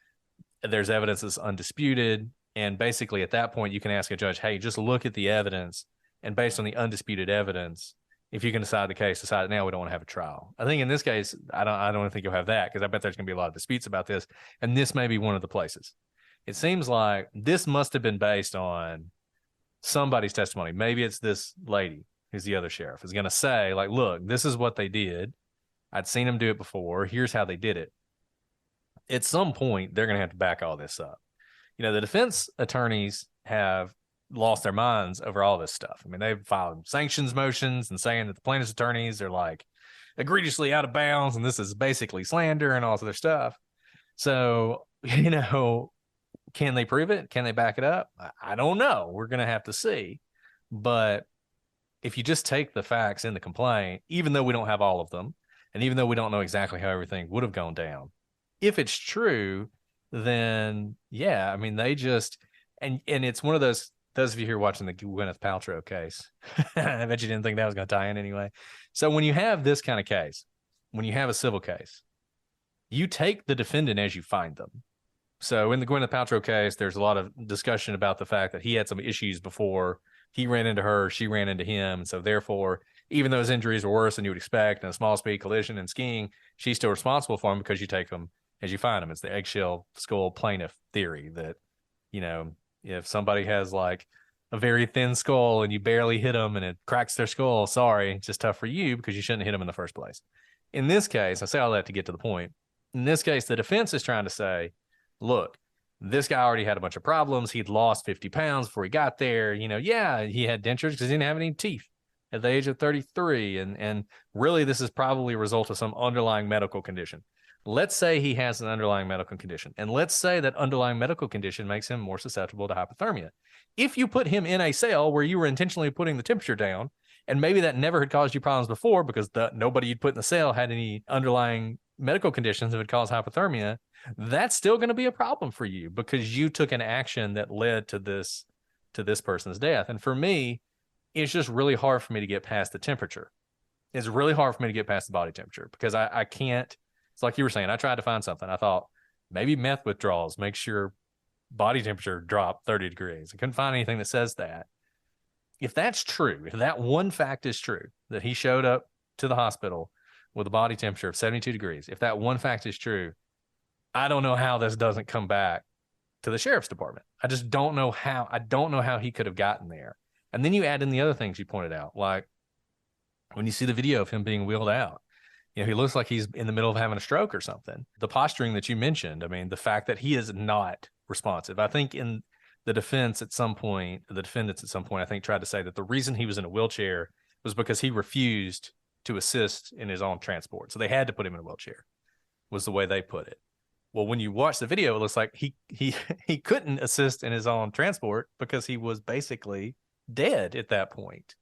S3: There's evidence that's undisputed. And basically at that point, you can ask a judge, hey, just look at the evidence. And based on the undisputed evidence, if you can decide the case, decide it now. We don't want to have a trial. I think in this case, I don't think you'll have that, because I bet there's going to be a lot of disputes about this. And this may be one of the places. It seems like this must have been based on somebody's testimony. Maybe it's this lady who's the other sheriff is going to say, like, look, this is what they did. I'd seen them do it before. Here's how they did it. At some point, they're going to have to back all this up. The defense attorneys have lost their minds over all this stuff. I mean, they've filed sanctions motions and saying that the plaintiff's attorneys are like egregiously out of bounds and this is basically slander and all this other stuff. So, can they prove it? Can they back it up? I don't know. We're going to have to see. But if you just take the facts in the complaint, even though we don't have all of them, and even though we don't know exactly how everything would have gone down, if it's true, then yeah, I mean, they just, and it's one of those of you here watching the Gwyneth Paltrow case, I bet you didn't think that was going to tie in anyway. So when you have this kind of case, when you have a civil case, you take the defendant as you find them. So in the Gwyneth Paltrow case, there's a lot of discussion about the fact that he had some issues before. He ran into her, she ran into him. And so therefore, even though his injuries were worse than you would expect in a small speed collision and skiing, she's still responsible for him because you take them as you find them. It's the eggshell skull plaintiff theory that, if somebody has like a very thin skull and you barely hit them and it cracks their skull, sorry, it's just tough for you because you shouldn't hit them in the first place. In this case, I say all that to get to the point. In this case, the defense is trying to say, look, this guy already had a bunch of problems. He'd lost 50 pounds before he got there. Yeah, he had dentures because he didn't have any teeth at the age of 33. And really, this is probably a result of some underlying medical condition. Let's say he has an underlying medical condition, and let's say that underlying medical condition makes him more susceptible to hypothermia. If you put him in a cell where you were intentionally putting the temperature down, and maybe that never had caused you problems before because nobody you'd put in the cell had any underlying medical conditions that would cause hypothermia, that's still going to be a problem for you because you took an action that led to this person's death. And for me, it's just really hard for me to get past the temperature. It's really hard for me to get past the body temperature because I can't. It's like you were saying, I tried to find something. I thought maybe meth withdrawals makes your body temperature drop 30 degrees. I couldn't find anything that says that. If that's true, if that one fact is true, that he showed up to the hospital with a body temperature of 72 degrees, if that one fact is true, I don't know how this doesn't come back to the sheriff's department. I just don't know how. I don't know how he could have gotten there. And then you add in the other things you pointed out, like when you see the video of him being wheeled out, he looks like he's in the middle of having a stroke or something. The posturing that you mentioned, I mean, the fact that he is not responsive. I think in the defendants at some point, I think tried to say that the reason he was in a wheelchair was because he refused to assist in his own transport. So they had to put him in a wheelchair, was the way they put it. Well, when you watch the video, it looks like he couldn't assist in his own transport because he was basically dead at that point.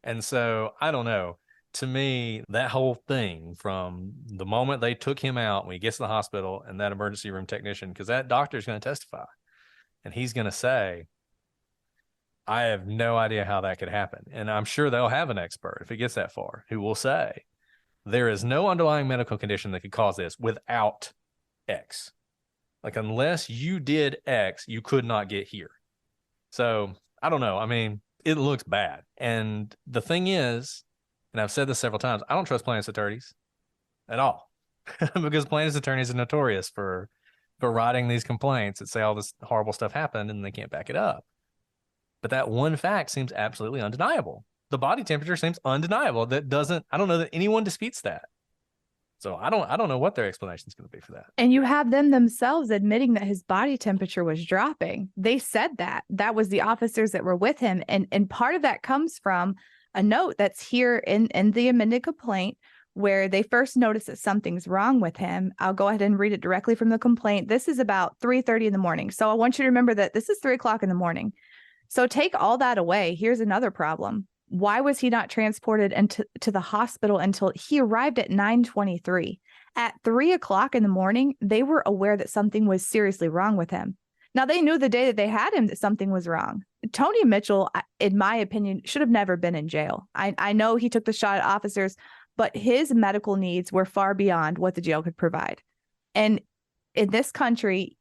S3: And so I don't know. To me, that whole thing from the moment they took him out when he gets to the hospital and that emergency room technician, because that doctor is going to testify and he's going to say, I have no idea how that could happen. And I'm sure they'll have an expert if it gets that far who will say there is no underlying medical condition that could cause this without X. Like, unless you did X, you could not get here. So I don't know. I mean, it looks bad. And the thing is, and I've said this several times, I don't trust plaintiffs' attorneys at all because plaintiffs' attorneys are notorious for writing these complaints that say all this horrible stuff happened and they can't back it up. But that one fact seems absolutely undeniable. The body temperature seems undeniable. I don't know that anyone disputes that. So I don't know what their explanation is going to be for that.
S4: And you have them themselves admitting that his body temperature was dropping. They said that. That was the officers that were with him. And part of that comes from a note that's here in the amended complaint where they first notice that something's wrong with him. I'll go ahead and read it directly from the complaint. This is about 3:30 in the morning. So I want you to remember that this is 3:00 in the morning. So take all that away. Here's another problem. Why was he not transported to the hospital until he arrived at 9:23? At 3:00 in the morning, they were aware that something was seriously wrong with him. Now, they knew the day that they had him that something was wrong. Tony Mitchell, in my opinion, should have never been in jail. I know he took the shot at officers, but his medical needs were far beyond what the jail could provide. And in this country,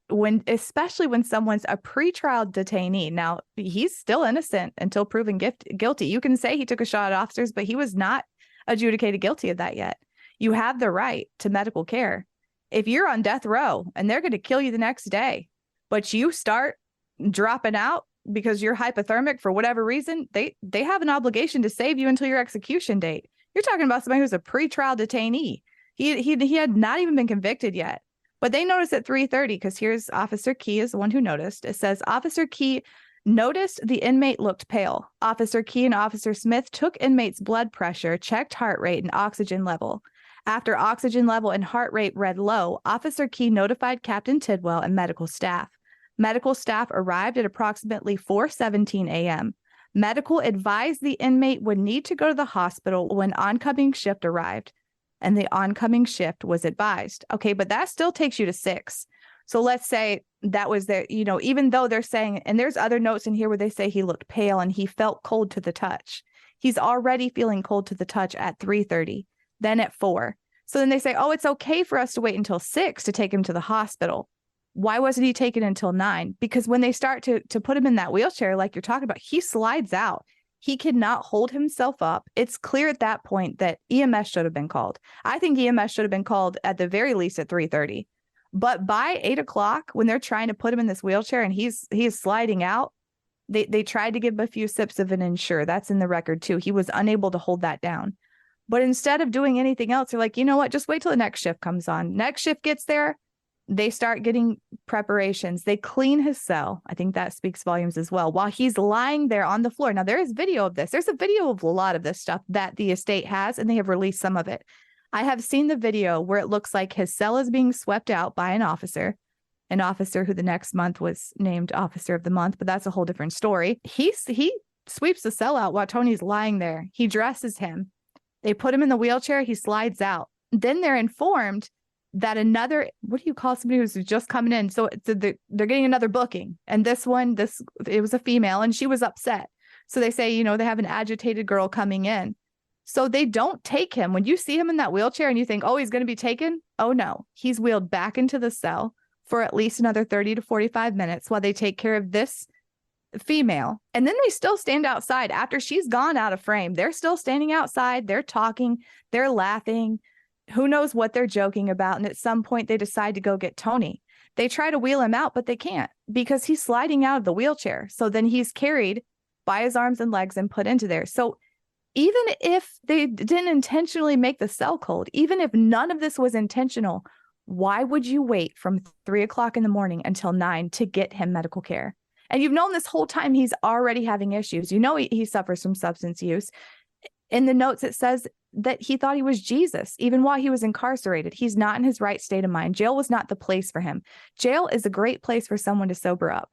S4: especially when someone's a pretrial detainee, now he's still innocent until proven guilty. You can say he took a shot at officers, but he was not adjudicated guilty of that yet. You have the right to medical care. If you're on death row and they're going to kill you the next day, but you start dropping out because you're hypothermic for whatever reason, they have an obligation to save you until your execution date. You're talking about somebody who's a pretrial detainee. He had not even been convicted yet. But they noticed at 3:30, because here's Officer Key is the one who noticed. It says, Officer Key noticed the inmate looked pale. Officer Key and Officer Smith took inmate's blood pressure, checked heart rate and oxygen level. After oxygen level and heart rate read low, Officer Key notified Captain Tidwell and medical staff. Medical staff arrived at approximately 4:17 a.m. Medical advised the inmate would need to go to the hospital when oncoming shift arrived. And the oncoming shift was advised. Okay, but that still takes you to 6. So let's say that was there, even though they're saying, and there's other notes in here where they say he looked pale and he felt cold to the touch. He's already feeling cold to the touch at 3:30, then at 4. So then they say, oh, it's okay for us to wait until 6 to take him to the hospital. Why wasn't he taken until 9? Because when they start to put him in that wheelchair, like you're talking about, he slides out. He cannot hold himself up. It's clear at that point that EMS should have been called. I think EMS should have been called at the very least at 3:30. But by 8:00, when they're trying to put him in this wheelchair and he's sliding out, they tried to give him a few sips of an Ensure. That's in the record too. He was unable to hold that down. But instead of doing anything else, they're like, you know what? Just wait till the next shift comes on. Next shift gets there. They start getting preparations. They clean his cell. I think that speaks volumes as well. While he's lying there on the floor. Now, there is video of this. There's a video of a lot of this stuff that the estate has, and they have released some of it. I have seen the video where it looks like his cell is being swept out by an officer who the next month was named Officer of the Month, but that's a whole different story. He sweeps the cell out while Tony's lying there. He dresses him. They put him in the wheelchair. He slides out. Then they're informed that another, what do you call somebody who's just coming in? So they're getting another booking. And it was a female and she was upset. So they say, they have an agitated girl coming in. So they don't take him. When you see him in that wheelchair and you think, oh, he's going to be taken. Oh, no, he's wheeled back into the cell for at least another 30 to 45 minutes while they take care of this female. And then they still stand outside after she's gone out of frame. They're still standing outside. They're talking. They're laughing. Who knows what they're joking about. And at some point they decide to go get Tony. They try to wheel him out, but they can't because he's sliding out of the wheelchair. So then he's carried by his arms and legs and put into there. So even if they didn't intentionally make the cell cold, even if none of this was intentional, why would you wait from 3:00 in the morning until 9 to get him medical care? And you've known this whole time he's already having issues. He suffers from substance use. In the notes, it says that he thought he was Jesus, even while he was incarcerated. He's not in his right state of mind. Jail was not the place for him. Jail is a great place for someone to sober up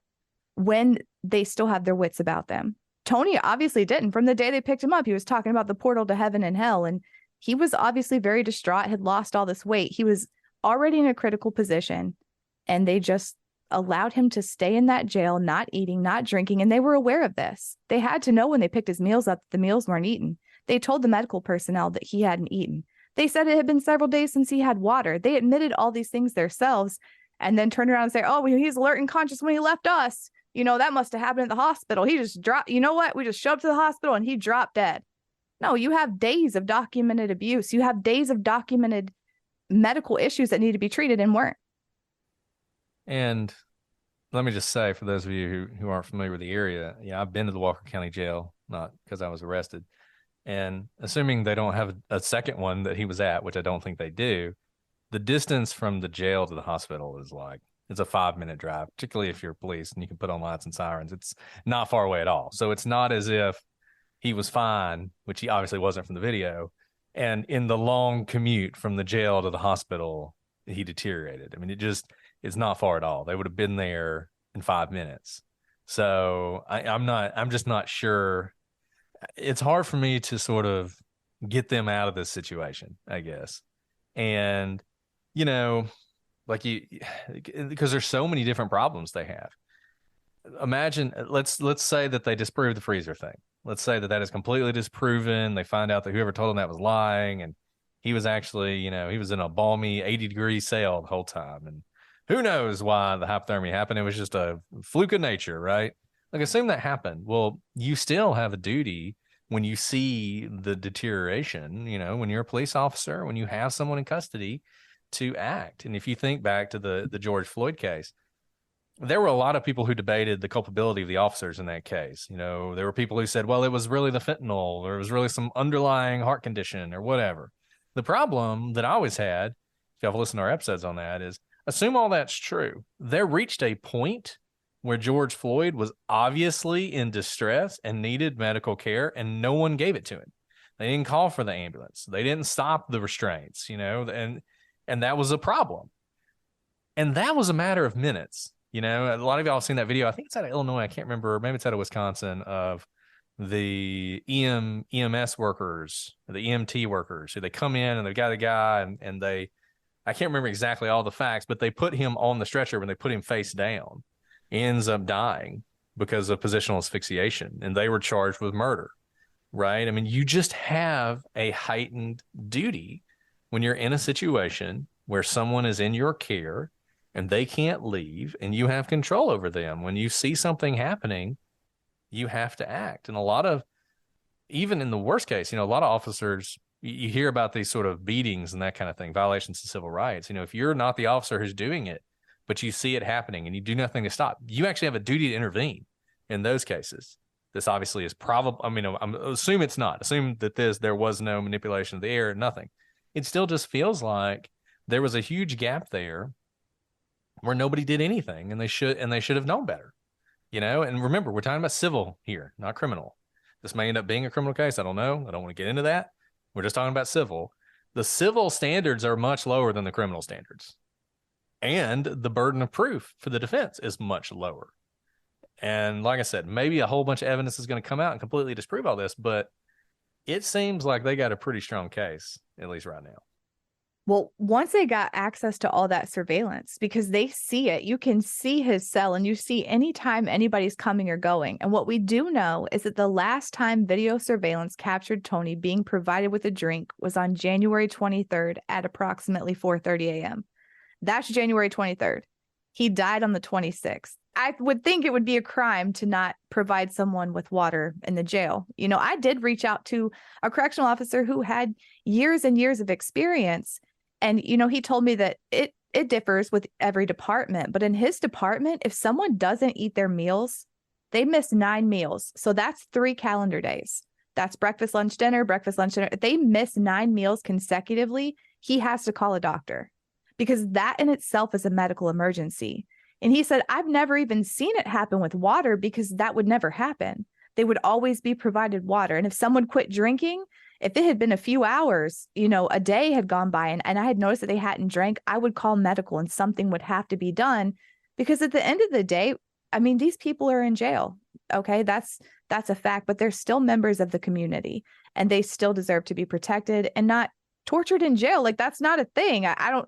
S4: when they still have their wits about them. Tony obviously didn't. From the day they picked him up, he was talking about the portal to heaven and hell. And he was obviously very distraught, had lost all this weight. He was already in a critical position. And they just allowed him to stay in that jail, not eating, not drinking. And they were aware of this. They had to know when they picked his meals up, that the meals weren't eaten. They told the medical personnel that he hadn't eaten. They said it had been several days since he had water. They admitted all these things themselves and then turned around and say, oh, he's alert and conscious when he left us. That must have happened at the hospital. He just dropped. You know what? We just showed up to the hospital and he dropped dead. No, you have days of documented abuse. You have days of documented medical issues that need to be treated and weren't.
S3: And let me just say, for those of you who aren't familiar with the area, I've been to the Walker County Jail, not because I was arrested. And assuming they don't have a second one that he was at, which I don't think they do, the distance from the jail to the hospital is like, it's a 5-minute drive, particularly if you're police and you can put on lights and sirens. It's not far away at all. So it's not as if he was fine, which he obviously wasn't from the video. And in the long commute from the jail to the hospital, he deteriorated. I mean, it's not far at all. They would have been there in 5 minutes. So I'm just not sure. It's hard for me to sort of get them out of this situation, I guess. And, you know, like because there's so many different problems they have. Imagine, let's say that they disprove the freezer thing. Let's say that is completely disproven. They find out that whoever told them that was lying, and he was actually, he was in a balmy 80-degree cell the whole time. And who knows why the hypothermia happened? It was just a fluke of nature, right? Like, assume that happened. Well, you still have a duty when you see the deterioration, when you're a police officer, when you have someone in custody, to act. And if you think back to the George Floyd case, there were a lot of people who debated the culpability of the officers in that case. There were people who said, well, it was really the fentanyl, or it was really some underlying heart condition or whatever. The problem that I always had, if y'all have listened to our episodes on that, is assume all that's true. There reached a point where George Floyd was obviously in distress and needed medical care, and no one gave it to him. They didn't call for the ambulance. They didn't stop the restraints, and that was a problem. And that was a matter of minutes. A lot of y'all have seen that video. I think it's out of Illinois. I can't remember. Maybe it's out of Wisconsin, of the EMS workers, the EMT workers, who they come in and they've got a guy and they, I can't remember exactly all the facts, but they put him on the stretcher when they put him face down. He ends up dying because of positional asphyxiation, and they were charged with murder, right? I mean, you just have a heightened duty when you're in a situation where someone is in your care and they can't leave and you have control over them. When you see something happening, you have to act. And even in the worst case, a lot of officers, you hear about these sort of beatings and that kind of thing, violations of civil rights. If you're not the officer who's doing it, but you see it happening and you do nothing to stop, you actually have a duty to intervene in those cases. This obviously is probably, I'm assume it's not. Assume that there was no manipulation of the air, nothing. It still just feels like there was a huge gap there where nobody did anything, and they should have known better. And remember, we're talking about civil here, not criminal. This may end up being a criminal case. I don't know. I don't want to get into that. We're just talking about civil. The civil standards are much lower than the criminal standards. And the burden of proof for the defense is much lower. And like I said, maybe a whole bunch of evidence is going to come out and completely disprove all this, but it seems like they got a pretty strong case, at least right now.
S4: Well, once they got access to all that surveillance, because they see it, you can see his cell and you see anytime anybody's coming or going. And what we do know is that the last time video surveillance captured Tony being provided with a drink was on January 23rd at approximately 4:30 a.m. That's January 23rd. He died on the 26th. I would think it would be a crime to not provide someone with water in the jail. I did reach out to a correctional officer who had years and years of experience. And, he told me that it differs with every department. But in his department, if someone doesn't eat their meals, they miss 9 meals. So that's 3 calendar days. That's breakfast, lunch, dinner, breakfast, lunch, dinner. If they miss 9 meals consecutively, he has to call a doctor, because that in itself is a medical emergency. And he said, I've never even seen it happen with water, because that would never happen. They would always be provided water. And if someone quit drinking, if it had been a few hours, a day had gone by and I had noticed that they hadn't drank, I would call medical and something would have to be done, because at the end of the day, these people are in jail. Okay, that's a fact, but they're still members of the community and they still deserve to be protected and not tortured in jail. Like, that's not a thing. I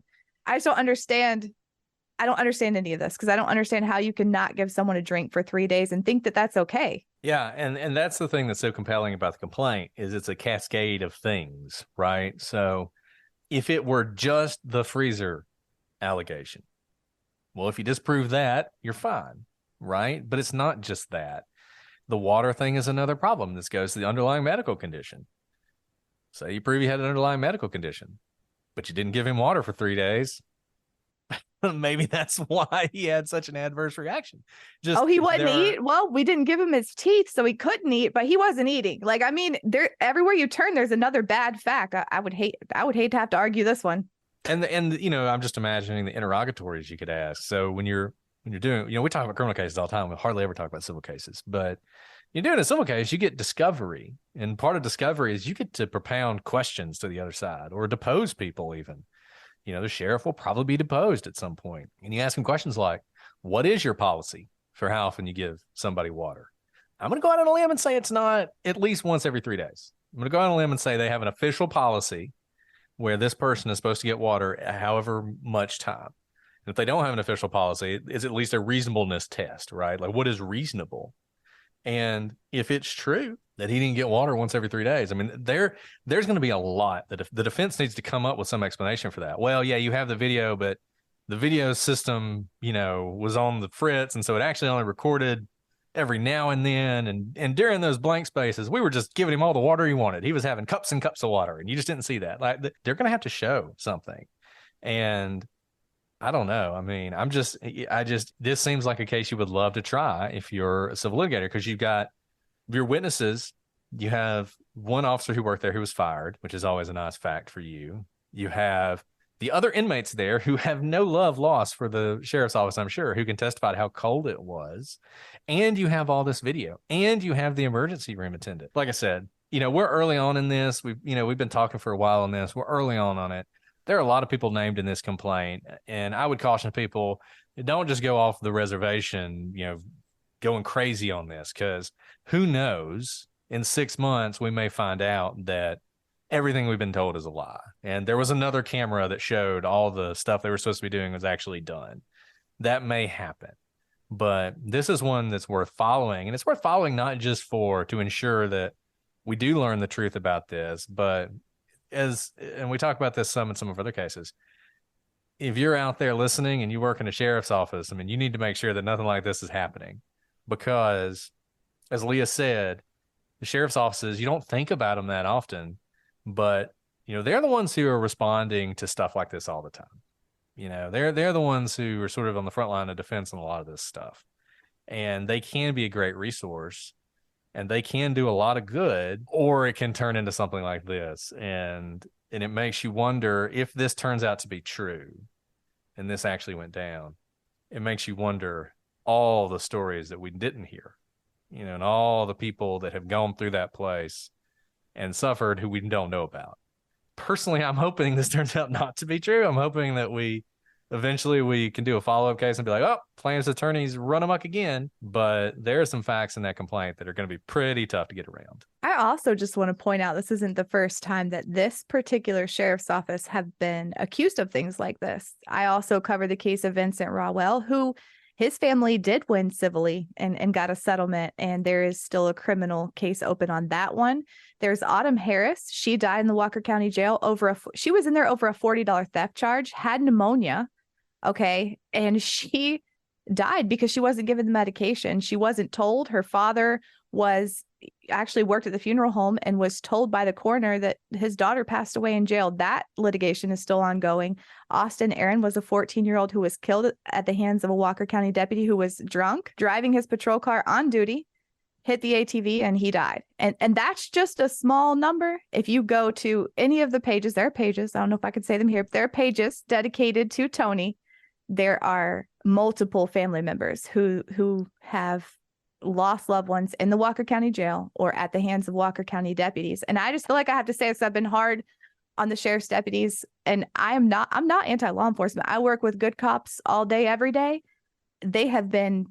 S4: just don't understand. I don't understand any of this, because I don't understand how you can not give someone a drink for 3 days and think that that's okay.
S3: Yeah, and that's the thing that's so compelling about the complaint, is it's a cascade of things, right? So if it were just the freezer allegation, well, if you disprove that, you're fine, right? But it's not just that. The water thing is another problem. This goes to the underlying medical condition. Say you prove you had an underlying medical condition, but you didn't give him water for 3 days. Maybe that's why he had such an adverse reaction.
S4: Oh, he wouldn't eat? Well, we didn't give him his teeth, so he couldn't eat, but he wasn't eating. Like, I mean, everywhere you turn, there's another bad fact. I would hate to have to argue this one.
S3: And I'm just imagining the interrogatories you could ask. So when you're doing, we talk about criminal cases all the time. We hardly ever talk about civil cases, but you're doing a civil case, you get discovery. And part of discovery is you get to propound questions to the other side or depose people even. The sheriff will probably be deposed at some point. And you ask him questions like, what is your policy for how often you give somebody water? I'm going to go out on a limb and say it's not at least once every 3 days. I'm going to go out on a limb and say they have an official policy where this person is supposed to get water however much time. And if they don't have an official policy, it's at least a reasonableness test, right? Like, what is reasonable? And if it's true that he didn't get water once every 3 days, I mean, there's going to be a lot that the defense needs to come up with some explanation for that. Well, yeah, you have the video, but the video system, was on the fritz. And so it actually only recorded every now and then. And during those blank spaces, we were just giving him all the water he wanted. He was having cups and cups of water, and you just didn't see that. Like, they're going to have to show something. And I don't know. I mean, this seems like a case you would love to try if you're a civil litigator, because you've got your witnesses. You have one officer who worked there who was fired, which is always a nice fact for you. You have the other inmates there who have no love lost for the sheriff's office, I'm sure, who can testify to how cold it was. And you have all this video, and you have the emergency room attendant. Like I said, we're early on in this. We've been talking for a while on this. We're early on it. There are a lot of people named in this complaint, and I would caution people, don't just go off the reservation, going crazy on this, because who knows, in 6 months, we may find out that everything we've been told is a lie. And there was another camera that showed all the stuff they were supposed to be doing was actually done. That may happen, but this is one that's worth following, and it's worth following not just to ensure that we do learn the truth about this, but and we talk about this some in some of our other cases, if you're out there listening and you work in a sheriff's office, I mean, you need to make sure that nothing like this is happening, because as Leah said, the sheriff's offices, you don't think about them that often, but they're the ones who are responding to stuff like this all the time. They're the ones who are sort of on the front line of defense on a lot of this stuff, and they can be a great resource. And they can do a lot of good, or it can turn into something like this. And it makes you wonder, if this turns out to be true and this actually went down, it makes you wonder all the stories that we didn't hear, and all the people that have gone through that place and suffered who we don't know about. Personally, I'm hoping this turns out not to be true. I'm hoping that eventually we can do a follow-up case and be like, oh, plaintiff's attorneys run amok again. But there are some facts in that complaint that are going to be pretty tough to get around.
S4: I also just want to point out, this isn't the first time that this particular sheriff's office have been accused of things like this. I also covered the case of Vincent Rawell, who his family did win civilly and got a settlement, and there is still a criminal case open on that one. There's Autumn Harris. She died in the Walker County Jail she was in there over a $40 theft charge, had pneumonia. Okay. And she died because she wasn't given the medication. She wasn't told. Her father actually worked at the funeral home and was told by the coroner that his daughter passed away in jail. That litigation is still ongoing. Austin Aaron was a 14-year-old who was killed at the hands of a Walker County deputy who was drunk, driving his patrol car on duty, hit the ATV, and he died. And that's just a small number. If you go to any of the pages, there are pages, I don't know if I could say them here, but there are pages dedicated to Tony. There are multiple family members who have lost loved ones in the Walker County Jail or at the hands of Walker County deputies. And I just feel like I have to say this. I've been hard on the sheriff's deputies, and I'm not anti-law enforcement. I work with good cops all day, every day. They have been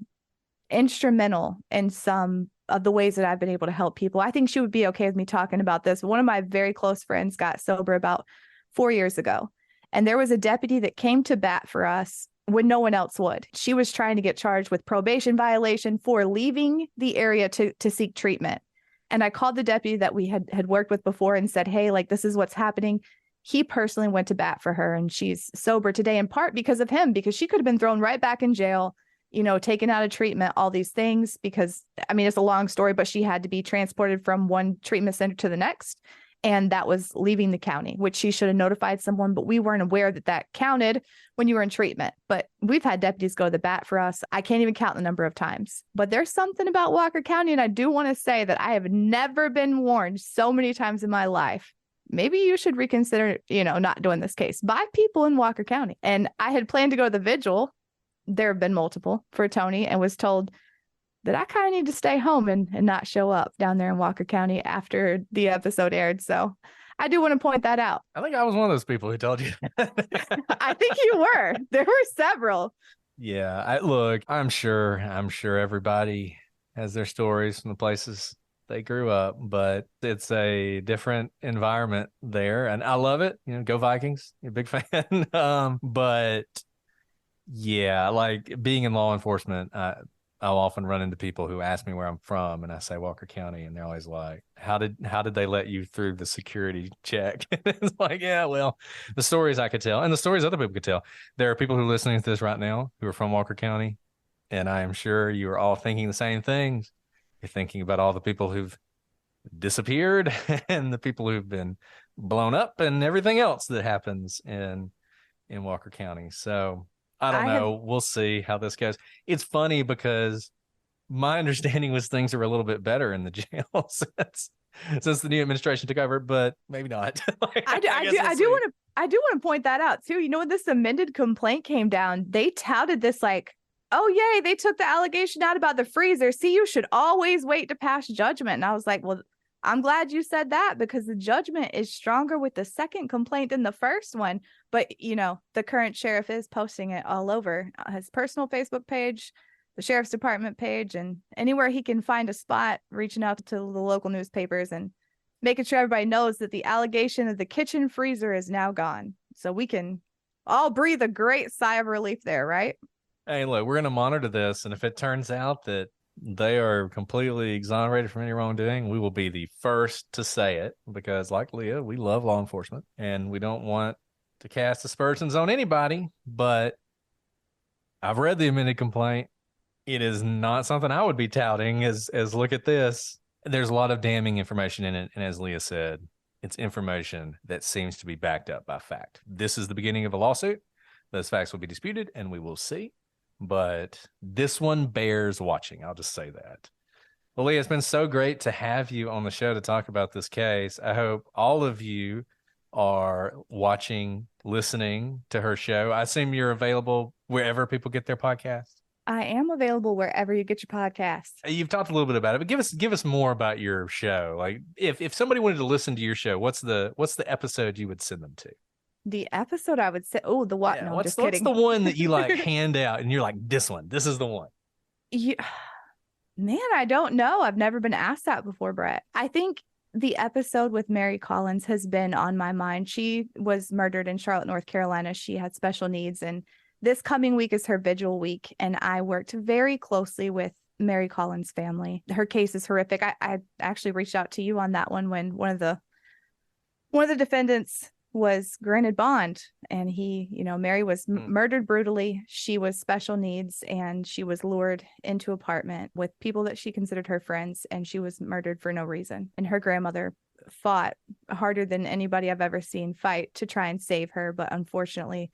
S4: instrumental in some of the ways that I've been able to help people. I think she would be okay with me talking about this. One of my very close friends got sober about 4 years ago, and there was a deputy that came to bat for us when no one else would. She was trying to get charged with probation violation for leaving the area to seek treatment. And I called the deputy that we had worked with before and said, hey, like, this is what's happening. He personally went to bat for her, and she's sober today, in part because of him, because she could have been thrown right back in jail, taken out of treatment, all these things, because, I mean, it's a long story, but she had to be transported from one treatment center to the next. And that was leaving the county, which she should have notified someone, but we weren't aware that that counted when you were in treatment. But we've had deputies go to the bat for us. I can't even count the number of times. But there's something about Walker County, and I do want to say that I have never been warned so many times in my life. Maybe you should reconsider, not doing this case by people in Walker County. And I had planned to go to the vigil. There have been multiple for Tony, and was told that I kind of need to stay home and not show up down there in Walker County after the episode aired. So I do want to point that out.
S3: I think I was one of those people who told you that.
S4: I think you were. There were several.
S3: Yeah. I'm sure everybody has their stories from the places they grew up, but it's a different environment there. And I love it. Go Vikings. You're a big fan. But yeah, like being in law enforcement, I'll often run into people who ask me where I'm from, and I say Walker County, and they're always like, how did they let you through the security check? It's like, yeah, well, the stories I could tell and the stories other people could tell. There are people who are listening to this right now who are from Walker County, and I am sure you are all thinking the same things. You're thinking about all the people who've disappeared and the people who've been blown up and everything else that happens in Walker County. So I don't know. We'll see how this goes. It's funny because my understanding was things are a little bit better in the jail since the new administration took over, but maybe not.
S4: I do want to point that out too. When this amended complaint came down, they touted this like, oh yay, they took the allegation out about the freezer. See, you should always wait to pass judgment. And I was like, well, I'm glad you said that, because the judgment is stronger with the second complaint than the first one. But, the current sheriff is posting it all over his personal Facebook page, the sheriff's department page, and anywhere he can find a spot, reaching out to the local newspapers and making sure everybody knows that the allegation of the kitchen freezer is now gone. So we can all breathe a great sigh of relief there, right?
S3: Hey, look, we're going to monitor this. And if it turns out that they are completely exonerated from any wrongdoing, we will be the first to say it, because like Leah, we love law enforcement and we don't want to cast aspersions on anybody. But I've read the amended complaint. It is not something I would be touting as look at this. There's a lot of damning information in it. And as Leah said, it's information that seems to be backed up by fact. This is the beginning of a lawsuit. Those facts will be disputed and we will see. But this one bears watching. I'll just say that. Well, Leah, it's been so great to have you on the show to talk about this case. I hope all of you are watching, listening to her show. I assume you're available wherever people get their podcasts.
S4: I am available wherever you get your podcasts.
S3: You've talked a little bit about it, but give us more about your show. Like if somebody wanted to listen to your show, what's the episode you would send them to?
S4: The episode I would say, oh, the what?
S3: Yeah,
S4: no,
S3: what's
S4: just kidding.
S3: The one that you like hand out and you're like, this is the one?
S4: Man, I don't know. I've never been asked that before, Brett. I think the episode with Mary Collins has been on my mind. She was murdered in Charlotte, North Carolina. She had special needs, and this coming week is her vigil week. And I worked very closely with Mary Collins' family. Her case is horrific. I actually reached out to you on that one when one of the defendants was granted bond, and Mary was murdered brutally. She was special needs, and she was lured into an apartment with people that she considered her friends, and she was murdered for no reason. And her grandmother fought harder than anybody I've ever seen fight to try and save her, but unfortunately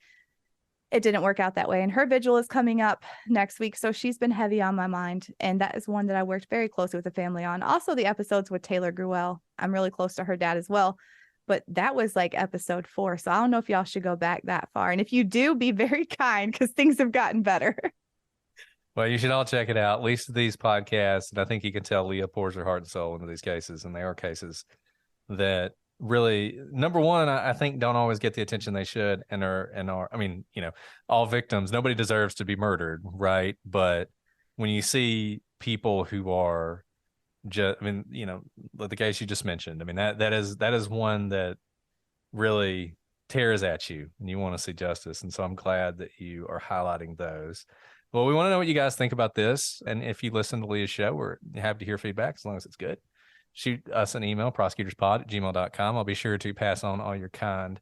S4: it didn't work out that way. And her vigil is coming up next week, so she's been heavy on my mind, and that is one that I worked very closely with the family on. Also the episodes with Taylor Gruelle. I'm really close to her dad as well. But that was like episode 4. So I don't know if y'all should go back that far. And if you do, be very kind, because things have gotten better.
S3: Well, you should all check it out. At least these podcasts. And I think you can tell Leah pours her heart and soul into these cases. And they are cases that really, number one, I think don't always get the attention they should and are, I mean, all victims, nobody deserves to be murdered, right? But when you see people who are the case you just mentioned, that is one that really tears at you and you want to see justice. And so I'm glad that you are highlighting those. Well, we want to know what you guys think about this. And if you listen to Leah's show, we're happy to hear feedback as long as it's good. Shoot us an email, prosecutorspod@gmail.com. I'll be sure to pass on all your kind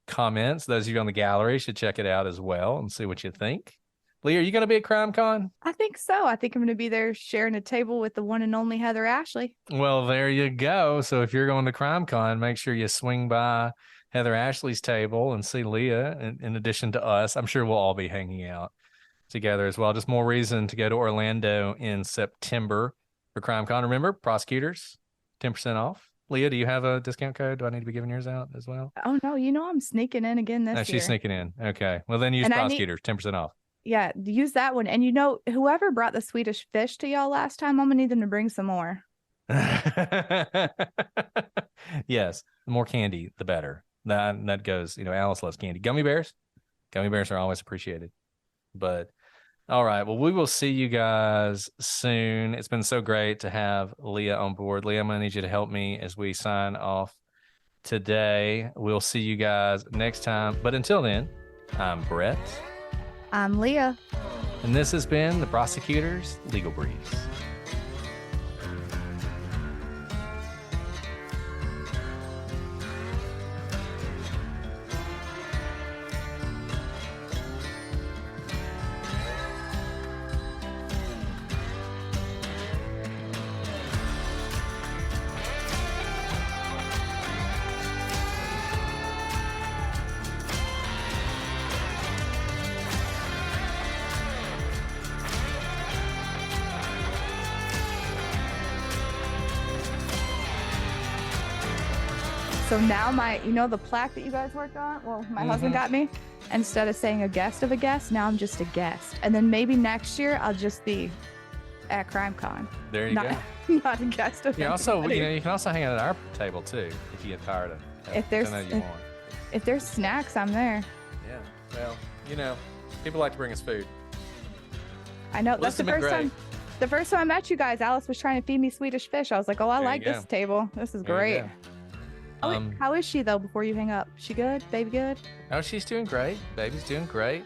S3: comments. Those of you on the gallery should check it out as well and see what you think. Leah, are you going to be at CrimeCon?
S4: I think so. I think I'm going to be there sharing a table with the one and only Heather Ashley.
S3: Well, there you go. So if you're going to CrimeCon, make sure you swing by Heather Ashley's table and see Leah in addition to us. I'm sure we'll all be hanging out together as well. Just more reason to go to Orlando in September for CrimeCon. Remember, prosecutors, 10% off. Leah, do you have a discount code? Do I need to be giving yours out as well?
S4: Oh, no. I'm sneaking in again this
S3: No,
S4: year.
S3: she's sneaking in. Okay. Well, then use prosecutors, 10% off.
S4: Yeah, use that one. And whoever brought the Swedish fish to y'all last time, I'm going to need them to bring some more.
S3: Yes. The more candy, the better. That goes, Alice loves candy. Gummy bears are always appreciated. But all right. Well, we will see you guys soon. It's been so great to have Leah on board. Leah, I'm going to need you to help me as we sign off today. We'll see you guys next time. But until then, I'm Brett.
S4: I'm Leah.
S3: And this has been the Prosecutor's Legal Briefs.
S4: So now the plaque that you guys worked on, well, my husband got me, instead of saying a guest of a guest, now I'm just a guest. And then maybe next year I'll just be at CrimeCon.
S3: There you go.
S4: Not a guest of
S3: You
S4: anybody.
S3: you can also hang out at our table too if you get tired of
S4: If there's snacks, I'm there.
S3: Yeah. Well, people like to bring us food.
S4: I know. That's the first time. The first time I met you guys, Alice was trying to feed me Swedish fish. I was like, oh, I like this table. This is great. How is she, though, before you hang up? She good? Baby good?
S3: Oh, she's doing great. Baby's doing great.